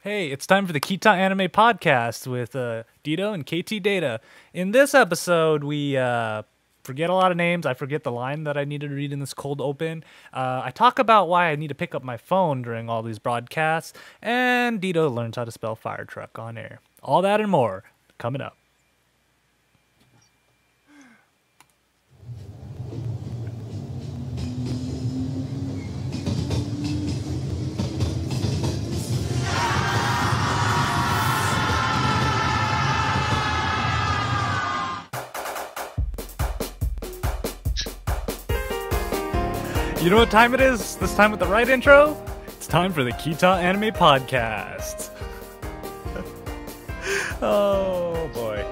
Hey, it's time for the Ktdata Anime Podcast with Deedo and Ktdata. In this episode, we forget a lot of names. I forget the line that I needed to read in this cold open. I talk about why I need to pick up my phone during all these broadcasts, and Deedo learns how to spell firetruck on air. All that and more coming up. You know what time it is? This time with the right intro? It's time for the Ktdata Anime Podcast. Oh boy.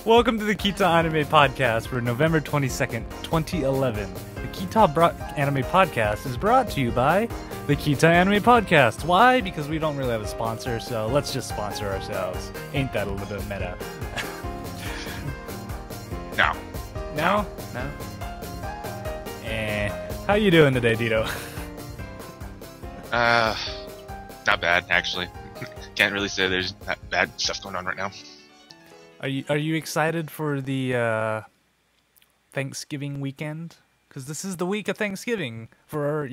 Welcome to the Ktdata Anime Podcast for November 22nd, 2011. The Ktdata Anime Podcast is brought to you by the Ktdata Anime Podcast. Why? Because we don't really have a sponsor, so let's just sponsor ourselves. Ain't that a little bit meta? No. No? No? How you doing today, Deedo? Not bad, actually. Can't really say there's that bad stuff going on right now. Are you excited for the Thanksgiving weekend? Because this is the week of Thanksgiving for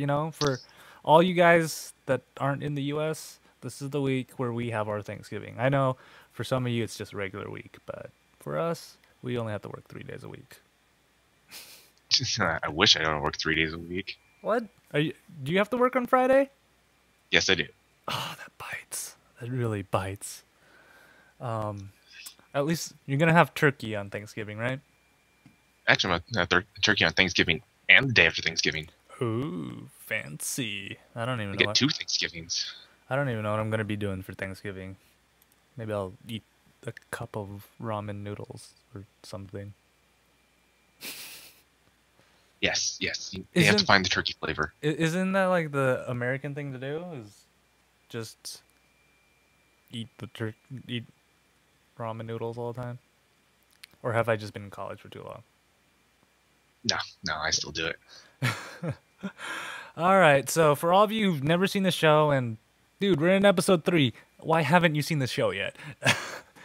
all you guys that aren't in the U.S. This is the week where we have our Thanksgiving. I know for some of you it's just a regular week, but for us, we only have to work 3 days a week. I wish I don't work 3 days a week. What? Do you have to work on Friday? Yes, I do. Oh, that bites. That really bites. At least you're gonna have turkey on Thanksgiving, right? Actually, I'm gonna have turkey on Thanksgiving and the day after Thanksgiving. Ooh, fancy. I don't even I know. get 2 Thanksgivings. I don't even know what I'm gonna be doing for Thanksgiving. Maybe I'll eat a cup of ramen noodles or something. Yes. You have to find the turkey flavor. Isn't that like the American thing to do? Is just eat ramen noodles all the time? Or have I just been in college for too long? No, I still do it. All right, so for all of you who've never seen the show, and dude, we're in episode 3. Why haven't you seen the show yet?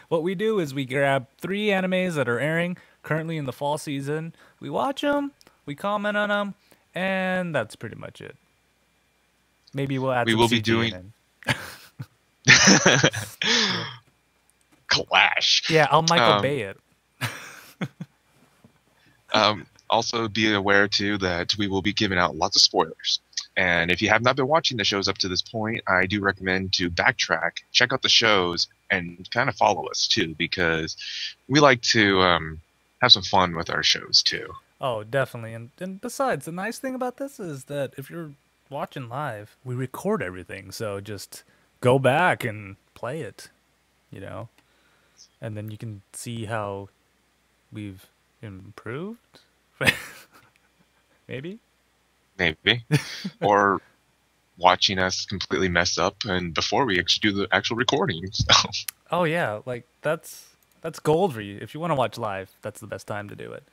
What we do is we grab 3 animes that are airing currently in the fall season. We watch them, we comment on them, and that's pretty much it. Maybe we'll add. We some will be CG doing Clash. Yeah, I'll Michael Bay it. Also, be aware too that we will be giving out lots of spoilers. And if you have not been watching the shows up to this point, I do recommend to backtrack, check out the shows, and kind of follow us too, because we like to have some fun with our shows too. Oh, definitely. And besides, the nice thing about this is that if you're watching live, we record everything. So just go back and play it, and then you can see how we've improved. Maybe. Or watching us completely mess up and before we actually do the actual recording. So. Oh yeah, like that's gold for you. If you want to watch live, that's the best time to do it.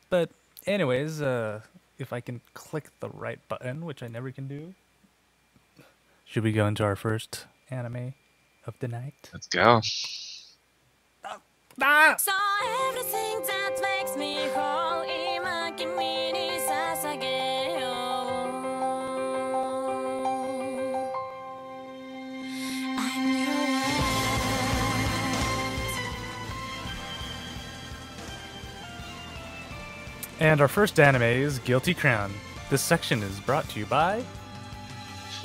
But anyways, if I can click the right button, which I never can do, should we go into our first anime of the night? Let's go. Ah! So everything that makes me whole, 今君に捧げよう I'm your And our first anime is Guilty Crown. This section is brought to you by...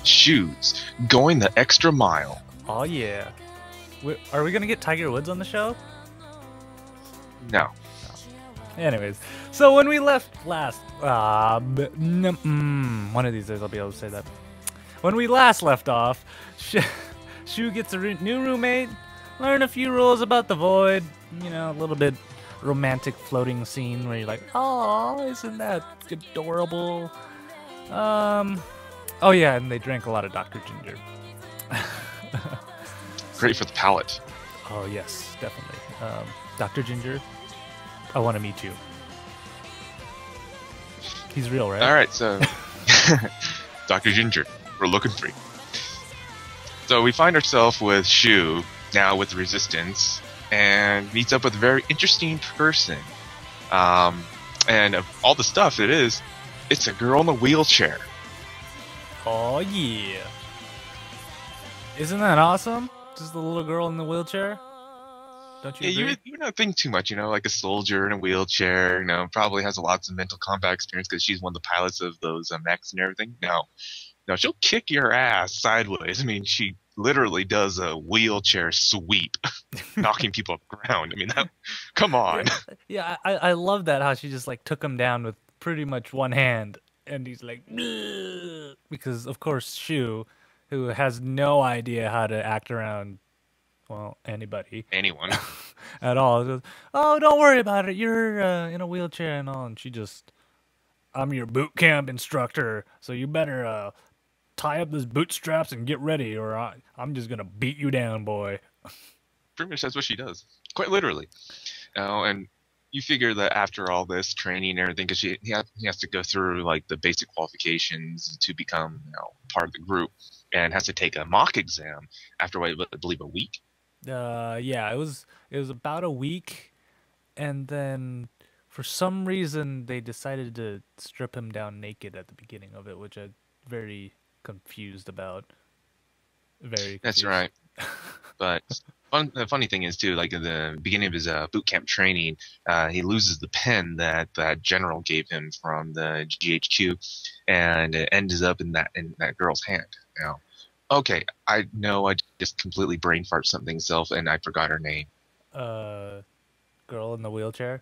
Shoes. Going the extra mile. Oh yeah. Are we gonna get Tiger Woods on the show? No. Anyways, so when we left last... one of these days I'll be able to say that. When we last left off, Shu gets a new roommate, learn a few rules about the void, a little bit romantic floating scene where you're like, oh, isn't that adorable? Oh yeah, and they drank a lot of Dr. Ginger. Great for the palate. Oh yes, definitely. Dr. Ginger, I want to meet you. He's real, right? All right, so Dr. Ginger. We're looking for you. So we find ourselves with Shu, now with the Resistance, and meets up with a very interesting person. And of all the stuff it's a girl in a wheelchair. Oh yeah. Isn't that awesome? Just the little girl in the wheelchair. Don't you Yeah, agree? you would not think too much, like a soldier in a wheelchair, probably has lots of mental combat experience because she's one of the pilots of those mechs and everything. No, she'll kick your ass sideways. I mean, she literally does a wheelchair sweep, knocking people off the ground. I mean, come on. Yeah, I love that how she just like took him down with pretty much one hand, and he's like, "Bleh," because of course Shu, who has no idea how to act around, well, anybody Anyone. at all, goes, "Oh, don't worry about it. You're in a wheelchair and all," and she just, "I'm your boot camp instructor, so you better tie up those bootstraps and get ready, or I'm just gonna beat you down, boy." Pretty much that's what she does. Quite literally. And you figure that after all this training and everything, because he has to go through like the basic qualifications to become part of the group, and has to take a mock exam after I believe a week. Yeah, it was about a week, and then for some reason they decided to strip him down naked at the beginning of it, which I'm very confused about. Very That's confused. right. But the funny thing is too, like in the beginning of his boot camp training, he loses the pen that that general gave him from the GHQ, and it ends up in that girl's hand. Okay, I know I just completely brain fart something self, and I forgot her name. Girl in the wheelchair.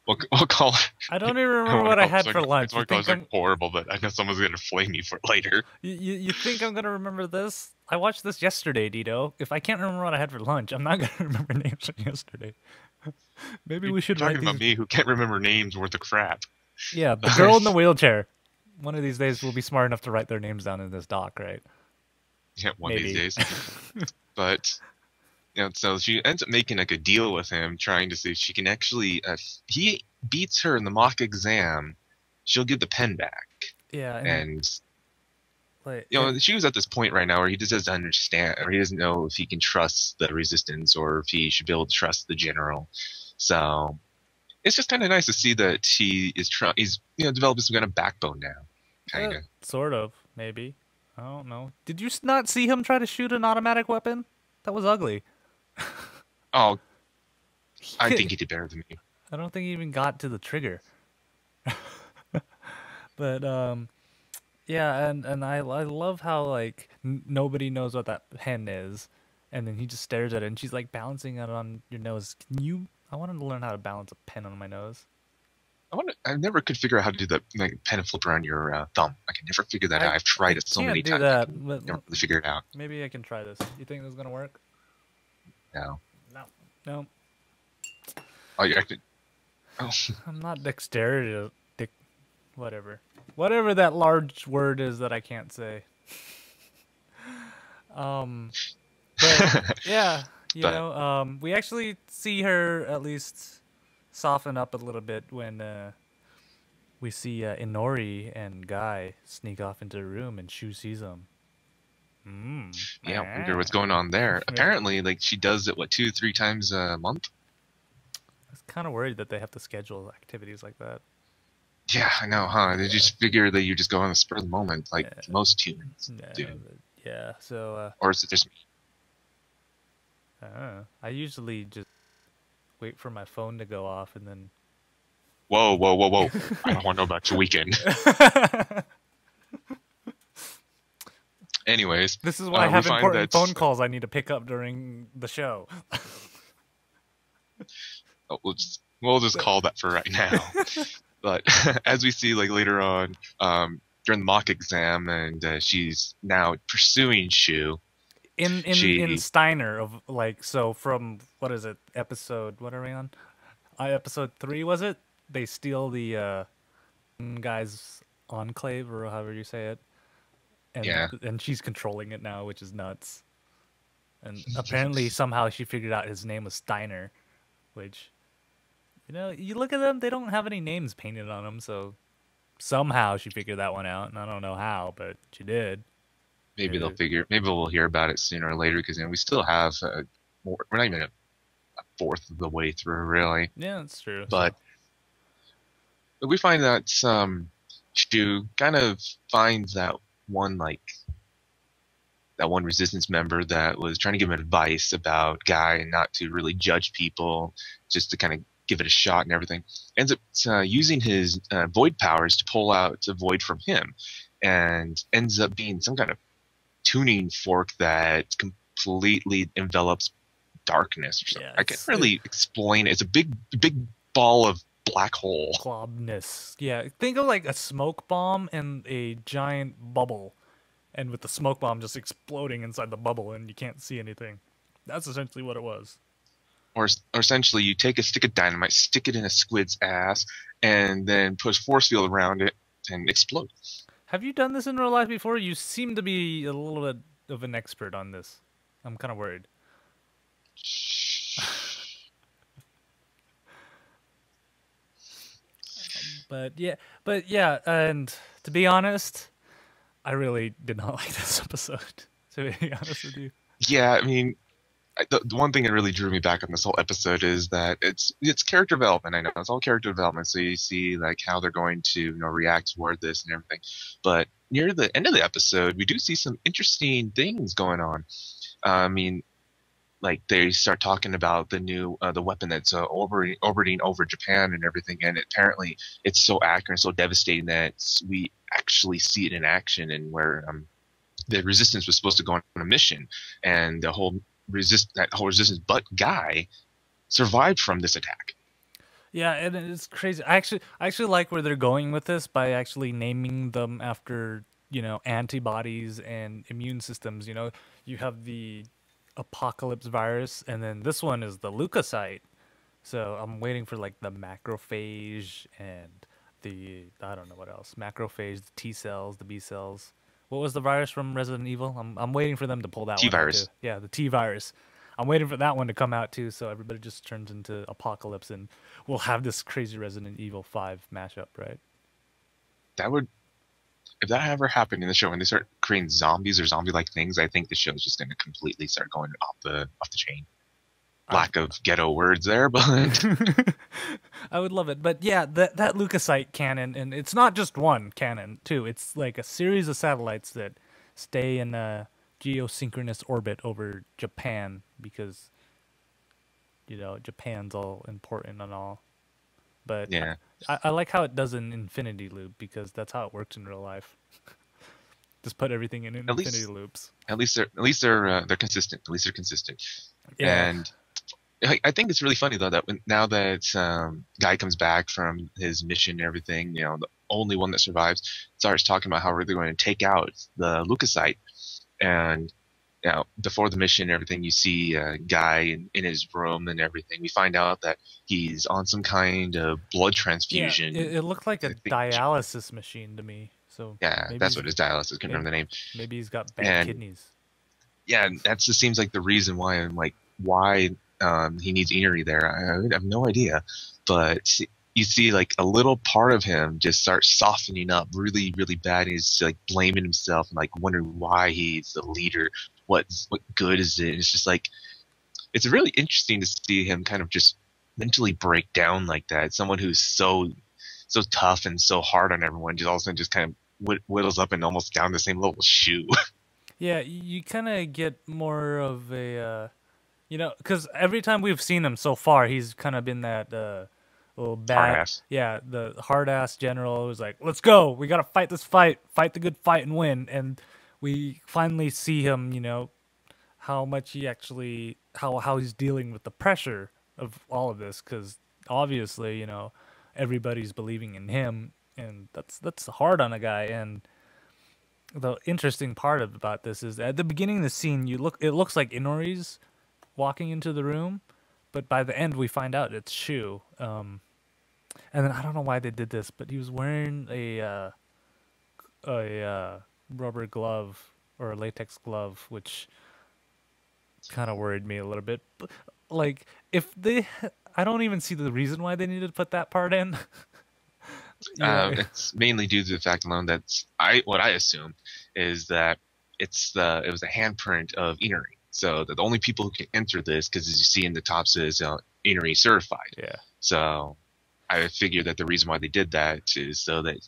We'll call her. I don't even remember what I had for lunch. You It's think I'm, horrible, but I know someone's gonna flame me for it later. you think I'm gonna remember this? I watched this yesterday, Deedo. If I can't remember what I had for lunch, I'm not gonna remember names from yesterday. Maybe we should You're write talking about these. me who can't remember names worth of crap. Yeah, the girl in the wheelchair. One of these days we'll be smart enough to write their names down in this doc, right? Yeah, one Maybe. of these days. But so she ends up making like a deal with him, trying to see if she can actually. If he beats her in the mock exam, she'll give the pen back. Yeah, And like, she was at this point right now where he just doesn't understand, or he doesn't know if he can trust the resistance or if he should be able to trust the general. So it's just kind of nice to see that he is he's developing some kind of backbone now, kind of. sort of, maybe. I don't know. Did you not see him try to shoot an automatic weapon? That was ugly. Oh, I think he did better than me. I don't think he even got to the trigger. But yeah, and I love how like nobody knows what that pen is, and then he just stares at it, and she's like balancing it on your nose. I wanted to learn how to balance a pen on my nose. I never could figure out how to do the pen and flip around your thumb. I can never figure that out. I've tried it so many times. I can But never really figure it out. maybe I can try this. You think this is gonna work? No. No. Oh, you actually. Oh. I'm not dexterity. Whatever that large word is that I can't say. But yeah, we actually see her at least soften up a little bit when we see Inori and Guy sneak off into the room and Shu sees them. Yeah, I wonder what's going on there. Apparently, like she does it 2-3 times a month. I was kind of worried that they have to schedule activities like that. Yeah, I know, huh? They just figure that you just go on the spur of the moment, like most humans do. Yeah, so or is it just me? I don't know. I usually just wait for my phone to go off and then. Whoa! I don't want to know about your weekend. Anyways, this is why I have important phone calls I need to pick up during the show. We'll just call that for right now. But as we see, like later on, during the mock exam, and she's now pursuing Shu. In Steiner of like, so from what is it, episode, what are we on? Episode 3 was it? They steal the guy's enclave, or however you say it. And she's controlling it now, which is nuts. And apparently somehow she figured out his name was Steiner, which, you look at them, they don't have any names painted on them, so somehow she figured that one out, and I don't know how, but she did. Maybe they'll Uh, figure. Maybe we'll hear about it sooner or later because we still have more. We're not even a fourth of the way through, really. yeah, that's true. But we find that Shu kind of finds one like that one resistance member that was trying to give him advice about Guy and not to really judge people, just to kind of give it a shot and everything. Ends up using his void powers to pull out a void from him, and ends up being some kind of tuning fork that completely envelops darkness or something. Yeah, I can't really explain it. It's a big ball of black hole. globness. Yeah, think of like a smoke bomb and a giant bubble, and with the smoke bomb just exploding inside the bubble, and you can't see anything. That's essentially what it was. Or essentially, you take a stick of dynamite, stick it in a squid's ass, and then push force field around it and explode. Have you done this in real life before? You seem to be a little bit of an expert on this. I'm kind of worried. But yeah, and to be honest, I really did not like this episode. To be honest with you. Yeah, I mean, the one thing that really drew me back on this whole episode is that it's character development. I know it's all character development, so you see like how they're going to react toward this and everything. But near the end of the episode, we do see some interesting things going on. I mean, like they start talking about the new the weapon that's orbiting over Japan and everything, and apparently it's so accurate, so devastating that we actually see it in action, and where the resistance was supposed to go on a mission, and that whole resistance but Guy survived from this attack. Yeah, and it's crazy. I actually like where they're going with this by actually naming them after, antibodies and immune systems. You have the apocalypse virus, and then this one is the leukocyte. So I'm waiting for like the macrophage and the, I don't know what else. Macrophage, the T cells, the B cells. What was the virus from Resident Evil? I'm waiting for them to pull that one out T-virus. too. Yeah, the T virus. I'm waiting for that one to come out too, so everybody just turns into apocalypse, and we'll have this crazy Resident Evil 5 mashup, right? That would, if that ever happened in the show, when they start creating zombies or zombie-like things, I think the show's just going to completely start going off the chain. Lack of ghetto words there, but I would love it. But yeah, that leukocyte cannon, and it's not just one cannon too. It's like a series of satellites that stay in a geosynchronous orbit over Japan because Japan's all important and all. But yeah, I like how it does an infinity loop because that's how it works in real life. Just put everything in infinity loops. At least they're consistent. At least they're consistent. Yeah. And I think it's really funny though that now that Guy comes back from his mission and everything, the only one that survives starts talking about how they're going to take out the leukocyte. And before the mission and everything, you see Guy in his room and everything. We find out that he's on some kind of blood transfusion. Yeah, it looked like a dialysis machine to me. So yeah, that's what his dialysis. Couldn't remember the name. Maybe he's got bad kidneys. Yeah, that just seems like the reason why I'm like, why he needs Enery there. I have no idea, but you see like a little part of him just starts softening up really, really bad. And he's like blaming himself and like wondering why he's the leader. What good is it? And it's just like, it's really interesting to see him kind of just mentally break down like that. Someone who's so tough and so hard on everyone, just all of a sudden just kind of whittles up and almost down the same level shoe. Yeah, you kind of get more of a, because every time we've seen him so far, he's kind of been that little bad, hard-ass. Yeah, the hard-ass general who's like, let's go, we got to fight this fight the good fight and win. And we finally see him, how much he actually, how he's dealing with the pressure of all of this, because obviously, everybody's believing in him, and that's hard on a guy. And the interesting part about this is at the beginning of the scene, it looks like Inori's walking into the room, but by the end we find out it's Shu. And then I don't know why they did this, but he was wearing a rubber glove or a latex glove, which kind of worried me a little bit. But, like, I don't even see the reason why they needed to put that part in. Yeah. It's mainly due to the fact alone that what I assume is that it was a handprint of Inari. So that the only people who can enter this, because as you see in the top says Inari certified. Yeah. So I figure that the reason why they did that is so that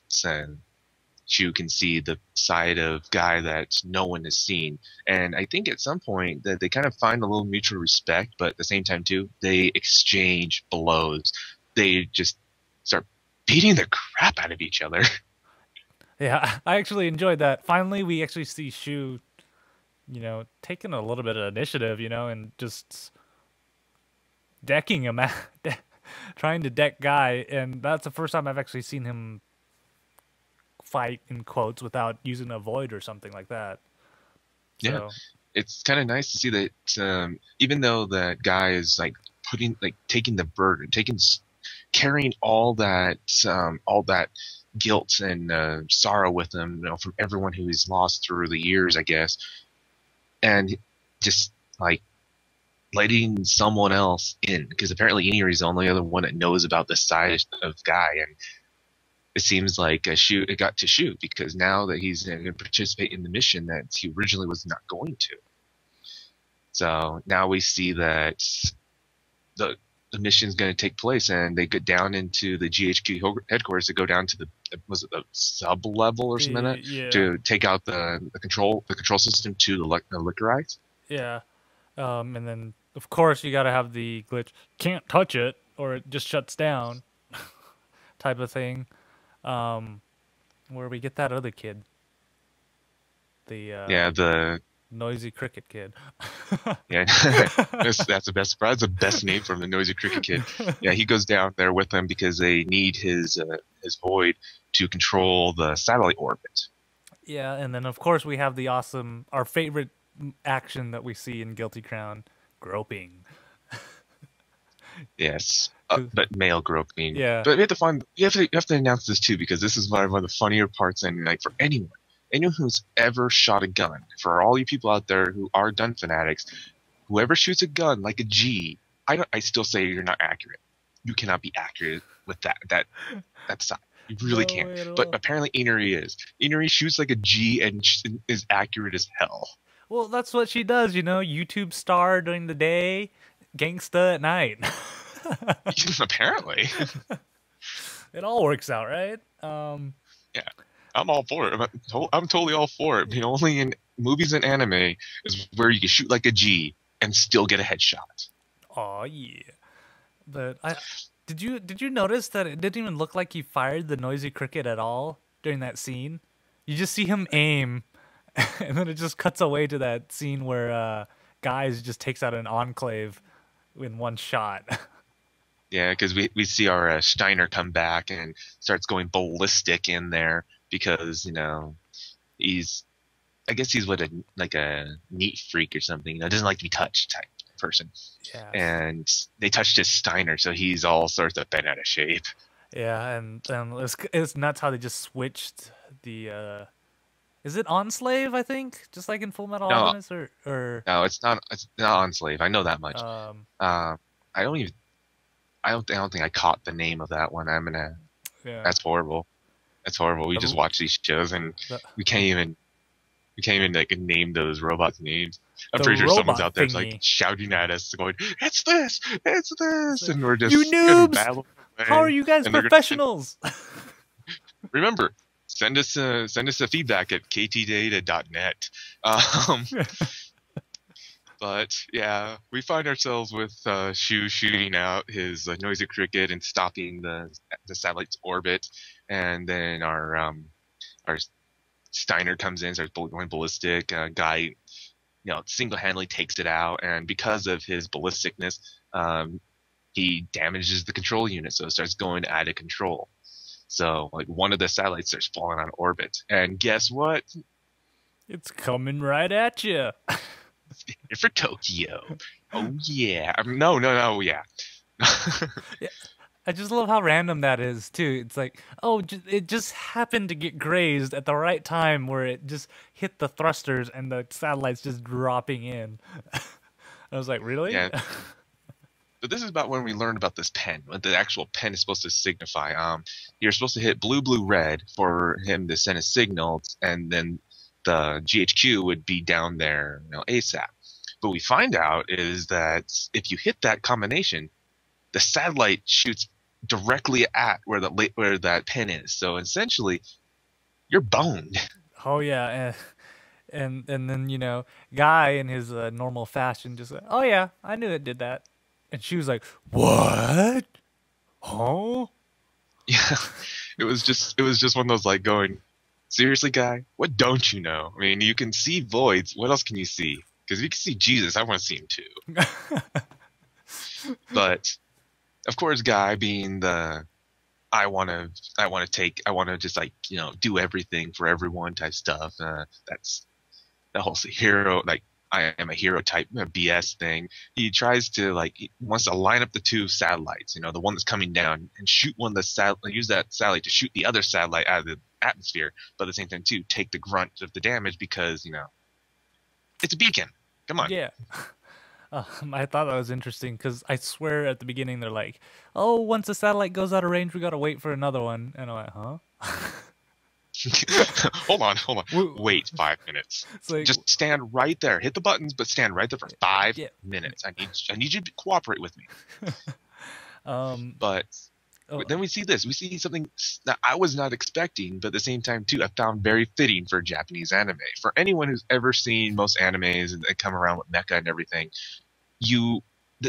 Shu can see the side of Guy that no one has seen. And I think at some point that they kind of find a little mutual respect, but at the same time too, they exchange blows. They just start beating the crap out of each other. Yeah, I actually enjoyed that. Finally, we actually see Shu, taking a little bit of initiative, and just decking him, trying to deck Guy, and that's the first time I've actually seen him fight in quotes without using a void or something like that. Yeah, So, it's kind of nice to see that even though that Guy is like taking the burden, carrying all that guilt and sorrow with him, from everyone who he's lost through the years, I guess, and just like letting someone else in, because apparently Inari's the only other one that knows about the side of Guy, and it seems like it got to Shu because now that he's going to participate in the mission that he originally was not going to. So now we see that the mission is going to take place, and they get down into the GHQ headquarters to go down to the sub level or something like that, yeah. to take out the control system to the Liquorite. Yeah. And then, of course, you got to have the glitch, can't touch it, or it just shuts down type of thing. Where we get that other kid. The Noisy Cricket kid. Yeah, that's the best. That's the best name from the Noisy Cricket kid. Yeah, he goes down there with them because they need his void to control the satellite orbit. Yeah, and then of course we have our favorite action that we see in Guilty Crown, groping. Yes, but male groping. Yeah. But you have to announce this too, because this is one of the funnier parts, and like for anyone who's ever shot a gun, for all you people out there who are gun fanatics, whoever shoots a gun like a G, I still say you're not accurate. You cannot be accurate with that side. You really can't. But apparently Inari is. Inari shoots like a G and is accurate as hell. Well, that's what she does, YouTube star during the day, gangsta at night. Apparently. It all works out, right? Yeah. I'm all for it. I'm totally all for it. Only in movies and anime is where you can shoot like a G and still get a headshot. Oh yeah. But did you notice that it didn't even look like he fired the Noisy Cricket at all during that scene? You just see him aim, and then it just cuts away to that scene where Guys just takes out an enclave in one shot. Yeah, because we see our Steiner come back and starts going ballistic in there because I guess he's like a neat freak or something. Doesn't like to be touched type person. Yeah. And they touched his Steiner, so he's all sorts of bent out of shape. Yeah, and it's nuts how they just switched the. Is it Enslave? I think, just like in Full Metal Alchemist, or no, it's not. It's not Enslave. I know that much. I don't think I caught the name of that one. Yeah. That's horrible. That's horrible. We just watch these shows and we can't even like name those robots' names. I'm pretty sure someone's out there like shouting at us, going, "It's this, it's this," and we're just you noobs. How are you guys professionals? Remember, send us a feedback at ktdata.net. But yeah, we find ourselves with Shu shooting out his Noisy Cricket and stopping the satellite's orbit, and then our Steiner comes in, starts going ballistic. Guy, single-handedly takes it out, and because of his ballisticness, he damages the control unit, so it starts going out of control. So, like, one of the satellites starts falling on orbit, and guess what? It's coming right at you. For Tokyo. Oh yeah. No, yeah. Yeah. I just love how random that is too. It's like, it just happened to get grazed at the right time where it just hit the thrusters and the satellite's just dropping in. I was like, really? Yeah. But this is about when we learned about this pen, what the actual pen is supposed to signify. You're supposed to hit blue, blue, red for him to send a signal, and then the GHQ would be down there, ASAP. But we find out is that if you hit that combination, the satellite shoots directly at where that pen is. So essentially, you're boned. Oh yeah, and then guy in his normal fashion just like, oh yeah, I knew it did that, and she was like, what? Oh, Yeah, it was just one of those like going, seriously, guy, what don't you know? I mean, you can see voids. What else can you see? Because if you can see Jesus, I want to see him too. But of course, guy being the I want to just like do everything for everyone type stuff. That's the whole hero, like I am a hero type BS thing. He tries to he wants to line up the two satellites, the one that's coming down, and shoot one of the use that satellite to shoot the other satellite out of the atmosphere, but at the same time too take the grunt of the damage because it's a beacon. Come on. yeah. I thought that was interesting because I swear at the beginning they're like, oh, once a satellite goes out of range, we gotta wait for another one, and I'm like, huh? hold on. Wait 5 minutes. Like, just stand right there. Hit the buttons, but stand right there for 5 minutes. I need you to cooperate with me. But then we see this. We see something that I was not expecting, but at the same time too, I found very fitting for Japanese anime. For anyone who's ever seen most animes and they come around with mecha and everything, the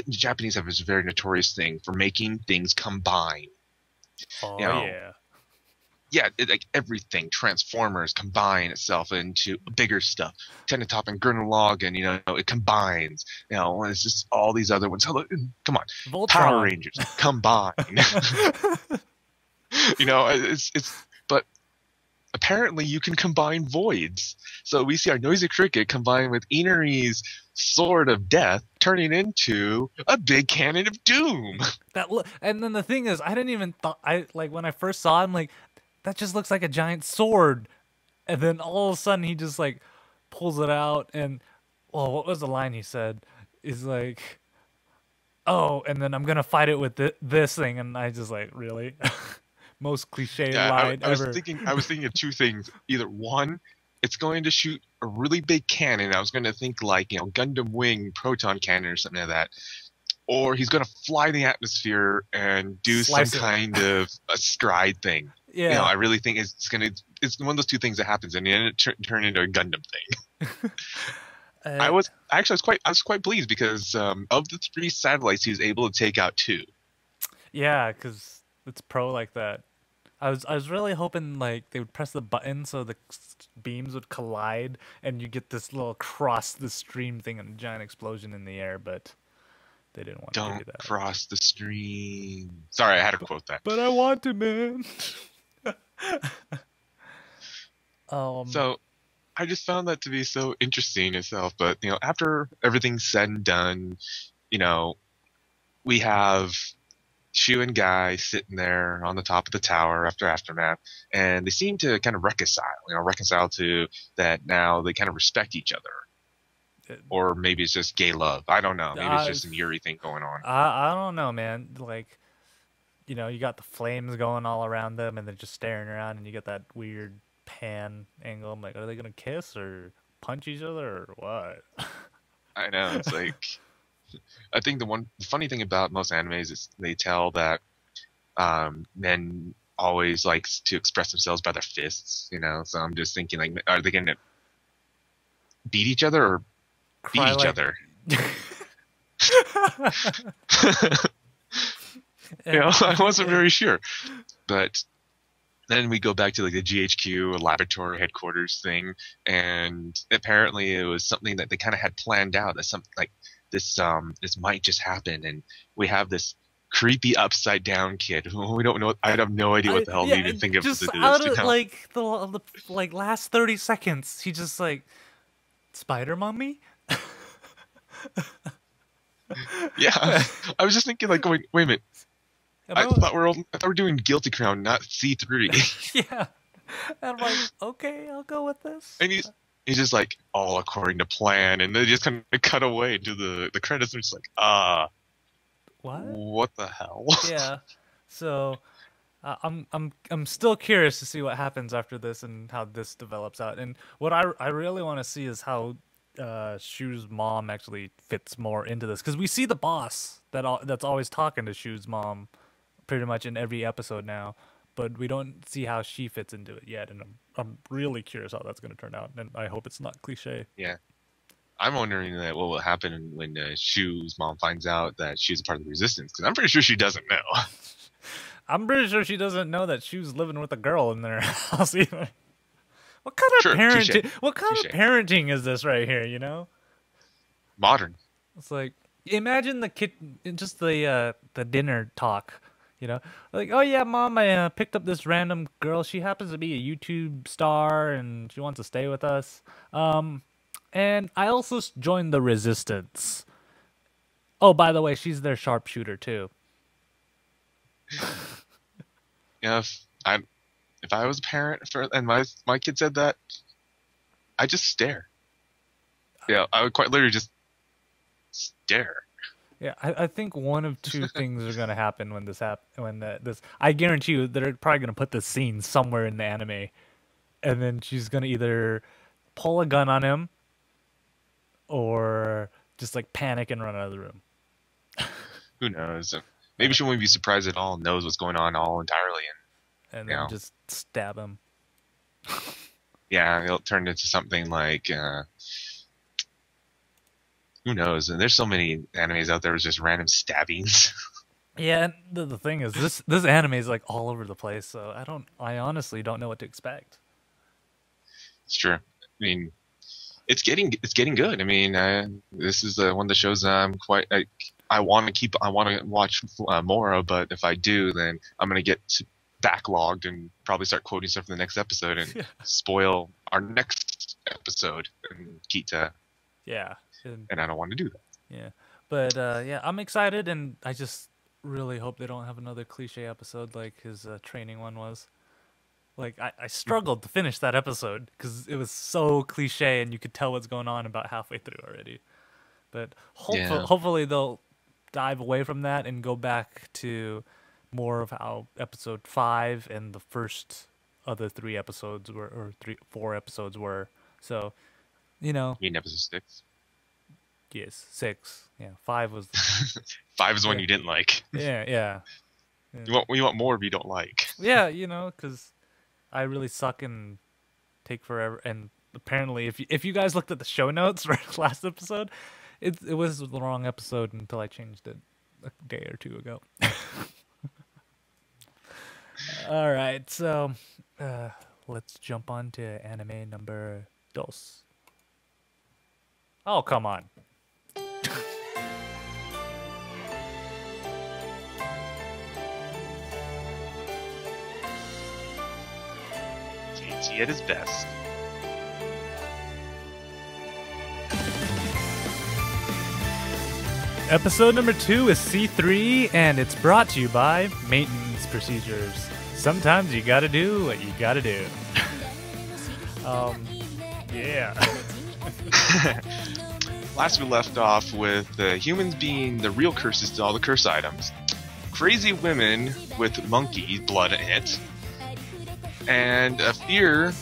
Japanese have this very notorious thing for making things combine. oh yeah. Yeah, like everything, Transformers combine itself into bigger stuff. Tenatop and Gurren Lagann, it combines. It's just all these other ones. Come on, Voltron. Power Rangers combine. But apparently you can combine voids. So we see our Noisy Cricket combined with Inari's Sword of Death turning into a big cannon of doom. And then the thing is, I didn't even when I first saw him, like, that just looks like a giant sword, and then all of a sudden he just pulls it out, and what was the line he said? Is like, oh, and then I'm gonna fight it with this thing, and I just really most cliche line ever. I was thinking of two things. Either one, it's going to shoot a really big cannon. I was going to think Gundam Wing proton cannon or something like that. Or he's going to fly in the atmosphere and do some kind of a stride thing. Yeah, I really think it's one of those two things that happens, and then it turn into a Gundam thing. I was quite pleased because of the 3 satellites, he was able to take out 2. Yeah, because it's pro like that. I was really hoping they would press the button so the beams would collide and you get this little cross the stream thing and a giant explosion in the air, but they didn't want to do that. Don't cross the stream. Sorry, I had to quote that. But I want to, man. So I just found that to be so interesting itself. But after everything's said and done, we have Shu and Guy sitting there on the top of the tower after Aftermath, and they seem to kind of reconcile to that now they kind of respect each other. Or maybe it's just gay love. I don't know. Maybe it's just some Yuri thing going on. I don't know, man. You got the flames going all around them, and they're just staring around, and you get that weird pan angle. I'm like, are they gonna kiss or punch each other or what? I know. It's I think the funny thing about most animes is they tell that men always likes to express themselves by their fists. So I'm just thinking, are they gonna beat each other or beat each other? I wasn't very sure. But then we go back to the GHQ laboratory headquarters thing, and apparently it was something that they kind of had planned out. That something this might just happen, and we have this creepy upside down kid who we don't know. I have no idea what the hell they even think of. Just out of the last 30 seconds, he just spider mummy. Yeah, I was just thinking going, wait a minute. I thought we were doing Guilty Crown, not C3. Yeah, and I'm like, okay, I'll go with this. And he's just all according to plan, and they just kind of cut away to the credits. And it's what? What the hell? Yeah. So I'm still curious to see what happens after this and how this develops out. And what I really want to see is how Shu's mom actually fits more into this, because we see the boss that's always talking to Shu's mom pretty much in every episode now, but we don't see how she fits into it yet. And I'm really curious how that's going to turn out, and I hope it's not cliche. Yeah. I'm wondering that what will happen when Shu's mom finds out that she's a part of the resistance, because I'm pretty sure she doesn't know. I'm pretty sure she doesn't know that Shu's living with a girl in their house either. What kind of Sure, parenting? touche, What kind touche. of parenting is this right here? You know, Modern. it's like, imagine the kid, just the dinner talk. You know, like, oh yeah, mom, I picked up this random girl. She happens to be a YouTube star, and she wants to stay with us. And I also joined the resistance. Oh, by the way, she's their sharpshooter too. Yeah, if I was a parent and my kid said that, I just stare. Yeah, I would quite literally just stare. Yeah, I think one of two things are gonna happen when this. I guarantee you, they're probably gonna put this scene somewhere in the anime, and then she's gonna either pull a gun on him, or just like panic and run out of the room. Who knows? Maybe she won't be surprised at all and knows what's going on all entirely. And Yeah. then just stab him. Yeah, it'll turn into something like, who knows? And there's so many animes out there with just random stabbings. Yeah, and the thing is, this anime is like all over the place, so I honestly don't know what to expect. It's true. I mean, it's getting good. I mean, this is one of the shows I'm quite. I want to watch more of, but if I do, then I'm gonna get backlogged and probably start quoting stuff in the next episode and Yeah. spoil our next episode in Kita, Yeah, and I don't want to do that. yeah, but yeah, I'm excited, and I just really hope they don't have another cliche episode like his training one was. Like I struggled to finish that episode because it was so cliche, and you could tell what's going on about halfway through already. But Yeah. hopefully they'll dive away from that and go back to more of how episode 5 and the first other 3 episodes were, or 4 episodes were. So, you know, You mean episode 6? yes, 6. Yeah, 5 was. 5 is the one Yeah. you didn't like. Yeah. You want more if you don't like. Yeah, you know, because I really suck and take forever. And apparently, if you guys looked at the show notes for last episode, it was the wrong episode until I changed it a day or two ago. All right, so let's jump on to anime number 2. Oh, come on. JT at his best. Episode number 2 is C3, and it's brought to you by Maintenance Procedures. Sometimes you gotta do what you gotta do. Yeah. Last we left off with humans being the real curses to all the curse items, crazy women with monkey blood in it, and a fear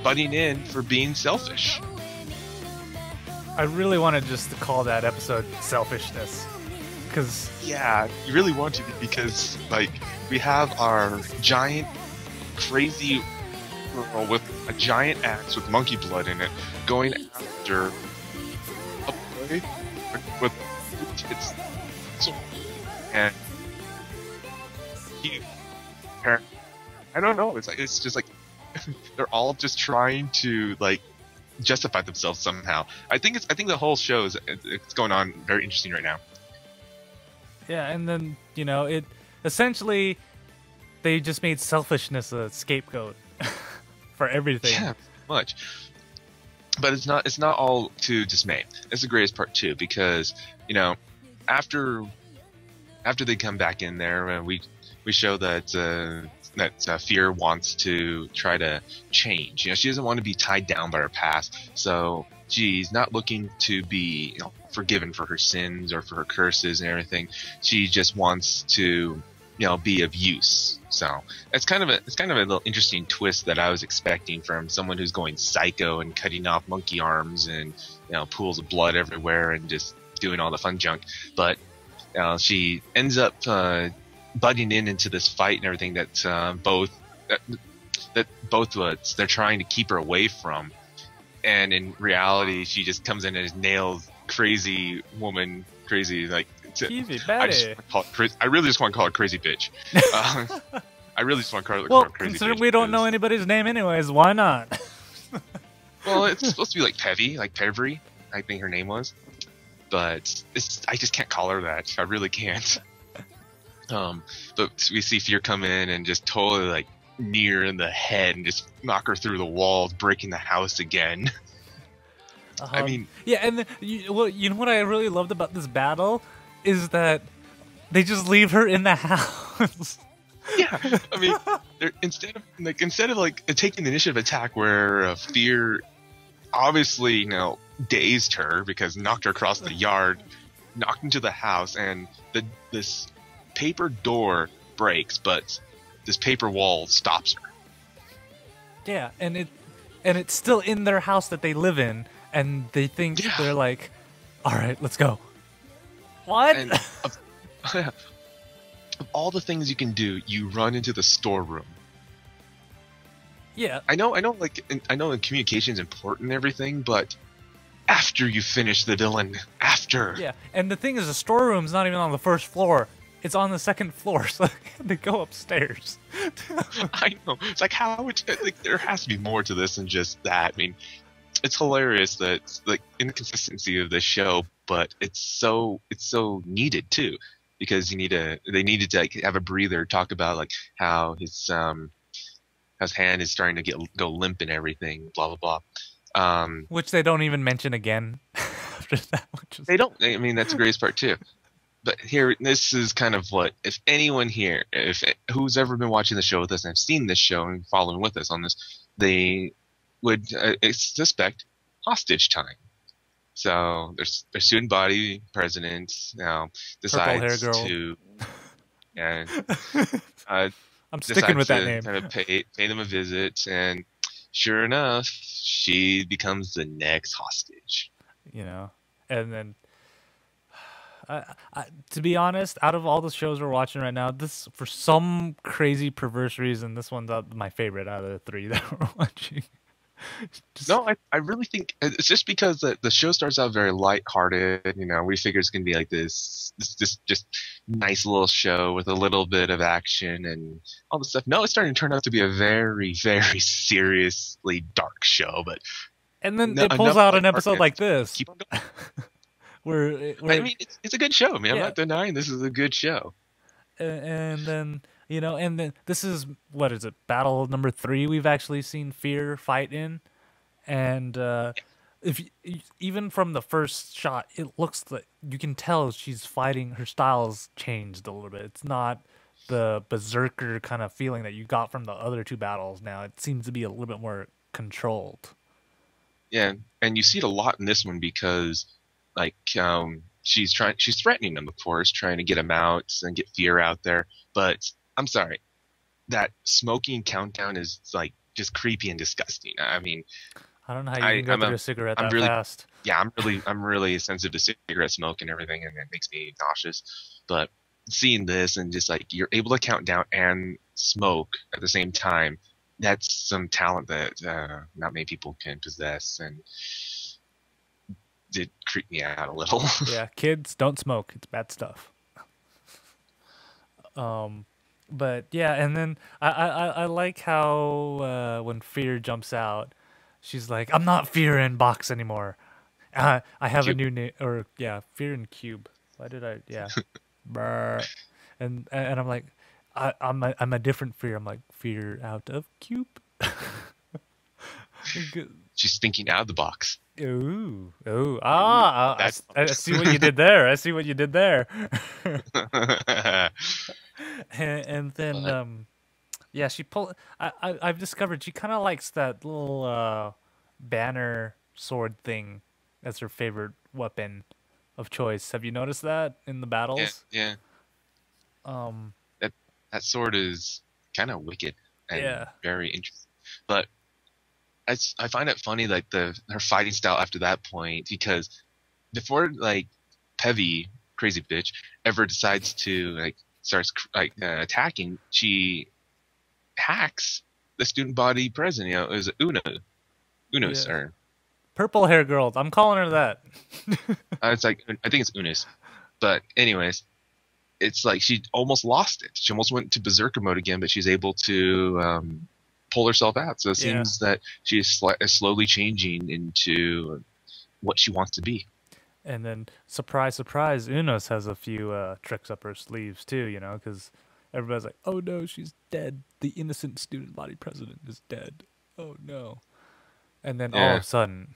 butting in for being selfish. I really wanted just to call that episode Selfishness. Because, Yeah, you really want to, because like we have our giant crazy girl with a giant axe with monkey blood in it going after a boy with its sword. And he, I don't know, it's just like they're all just trying to like justify themselves somehow. I think the whole show it's going on very interesting right now. yeah, and then, you know, it essentially, they just made selfishness a scapegoat for everything. Yeah, much. But it's not all to dismay. That's the greatest part too, because you know, after they come back in there, we show that Fear wants to try to change. She doesn't want to be tied down by her past, so she's not looking to be forgiven for her sins or for her curses and everything. She just wants to be of use. So it's kind of a little interesting twist that I was expecting from someone who's going psycho and cutting off monkey arms and pools of blood everywhere and just doing all the fun junk. But she ends up butting into this fight and everything that both they're trying to keep her away from. And in reality, she just comes in and nails crazy woman, crazy like. Easy, Betty. I really just want to call her crazy bitch. I really just want to call her crazy bitch. Considering we don't know anybody's name anyways, why not? Well, it's supposed to be like Pevy, like Pevry, I think her name was. But I just can't call her that. I really can't. But we see Fear come in and just totally like knee her in the head and just knock her through the walls, breaking the house again. I mean, yeah, and you know what I really loved about this battle is that they just leave her in the house. Yeah, I mean, instead of taking the initiative attack where Fear obviously dazed her because knocked her across the yard, knocked into the house, and this paper door breaks, but this paper wall stops her. Yeah, and it's still in their house that they live in, and they think they're like, all right, let's go. What? And of all the things you can do, you run into the storeroom. Yeah. I know communication is important and everything, but after you finish the villain, after. Yeah, and the thing is, the storeroom's not even on the first floor. It's on the second floor, so they go upstairs. I know. It's like, there has to be more to this than just that. I mean, it's hilarious that like inconsistency of the show, but it's so needed too, because they needed to like have a breather, talk about like how his hand is starting to go limp and everything, blah blah blah. Which they don't even mention again after that. They don't. I mean, that's the greatest part too. But here, this is kind of what, if anyone here, who's ever been watching the show with us and have seen this show and following with us on this, they would suspect hostage time. So their student body president now decides to, and I'm sticking with that name. Kind of pay them a visit, and sure enough, she becomes the next hostage. And then. To be honest, out of all the shows we're watching right now, this, for some crazy perverse reason, this one's my favorite out of the three that we're watching. No, I really think it's just because the show starts out very lighthearted. We figure it's gonna be like this just nice little show with a little bit of action and all this stuff. No, it's starting to turn out to be a very, very seriously dark show. And then it pulls out an episode like this. Keep on going. I mean, it's a good show. I mean, I'm not denying this is a good show. And then this is, what is it, battle number 3 we've actually seen Fear fight in, and even from the first shot, it looks like you can tell she's fighting. Her style's changed a little bit. It's not the berserker kind of feeling that you got from the other 2 battles. Now it seems to be a little bit more controlled. Yeah, and you see it a lot in this one because. Like she's threatening him, of course, trying to get him out and get Fear out there. But I'm sorry, that smoking countdown is like just creepy and disgusting. I mean, I don't know how you can go through a cigarette that fast. Yeah, I'm really sensitive to cigarette smoke and everything, and it makes me nauseous. But seeing this and just like you're able to count down and smoke at the same time, that's some talent that not many people can possess, and did creep me out a little. Yeah, kids, don't smoke. It's bad stuff. But yeah, and then I like how when Fear jumps out, she's like, I'm not Fear in box anymore. I have Cube. A new name, or yeah, Fear in Cube. Why did I? Yeah, and I'm like, I'm a different Fear. I'm like, Fear out of Cube. She's thinking out of the box. Ooh. I see what you did there. and then Yeah, she pull. I've discovered she kind of likes that little banner sword thing as her favorite weapon of choice. Have you noticed that in the Yeah, battles? yeah. Um, That that sword is kind of wicked and yeah, very interesting. But I find it funny like her fighting style after that point because before like Pevi, crazy bitch, ever decides to like starts attacking, she hacks the student body president. You know, it was Unos yeah. or Purple hair girls. I'm calling her that. it's like I think it's Unis. But anyways, it's like she almost lost it. She almost went to berserker mode again, but she's able to pull herself out. So it Yeah. seems that she is slowly changing into what she wants to be. And then, surprise, surprise, Unos has a few tricks up her sleeves too. You know, because everybody's like, "Oh no, she's dead. The innocent student body president is dead. Oh no!" And then all of Yeah. a sudden,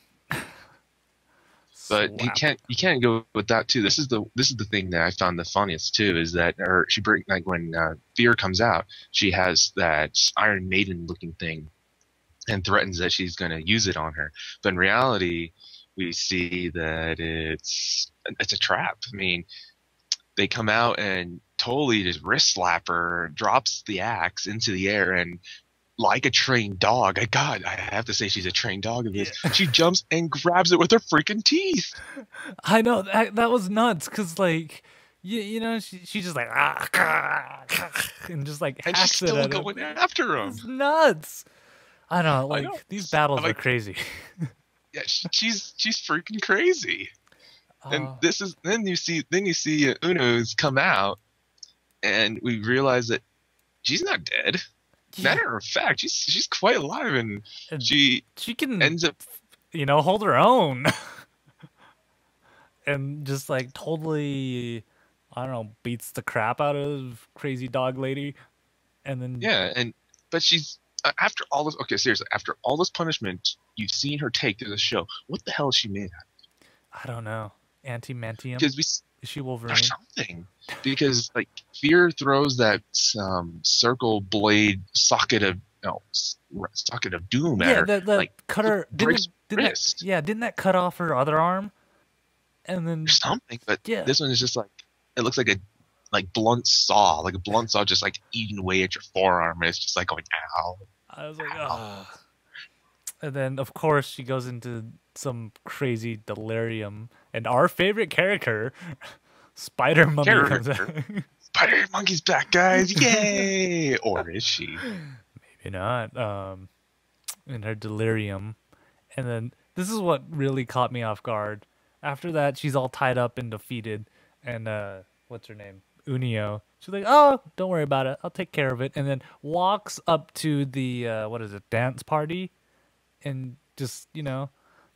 But slap. you can't go with that too. This is the thing that I found the funniest too is that she bring like when Fear comes out, she has that Iron Maiden looking thing and threatens that she's going to use it on her. But in reality, we see that it's a trap. I mean, they come out and totally just wrist slap her, drops the axe into the air, and like a trained dog, I have to say she's a trained dog of this. Yeah. She jumps and grabs it with her freaking teeth. I know that was nuts because like you know she just like and just like And she's hacks it still at him. going after him. It's nuts. I know, I know. like these battles I'm are like, crazy. yeah, she's freaking crazy. And Uh, then you see Uno's come out, and we realize that she's not dead. yeah, Matter of fact, she's quite alive, and and she she can ends up. hold her own and just like totally I don't know beats the crap out of crazy dog lady, and then Yeah, but she's after all this. Okay, seriously, after all this punishment you've seen her take through the show, what the hell is she made at? I don't know anti-mantium. Because Is she or Wolverine? something. Because like Fear throws that circle blade socket of socket of doom at Yeah, her, that like cut it her breaks didn't her that wrist yeah didn't that cut off her other arm, and or then something. But yeah this one is just like it looks like a blunt saw just like eating away at your forearm, and it's just like going ow. I was like Ow. oh, and then of course she goes into some crazy delirium, and our favorite character, Spider Mummy, comes out. Character. Spider Monkey's back, guys! Yay! Or is she? Maybe not. In her delirium, and then this is what really caught me off guard. After that, she's all tied up and defeated, and what's her name? Unio. She's like, "Oh, don't worry about it. I'll take care of it." And then walks up to the what is it, dance party, and just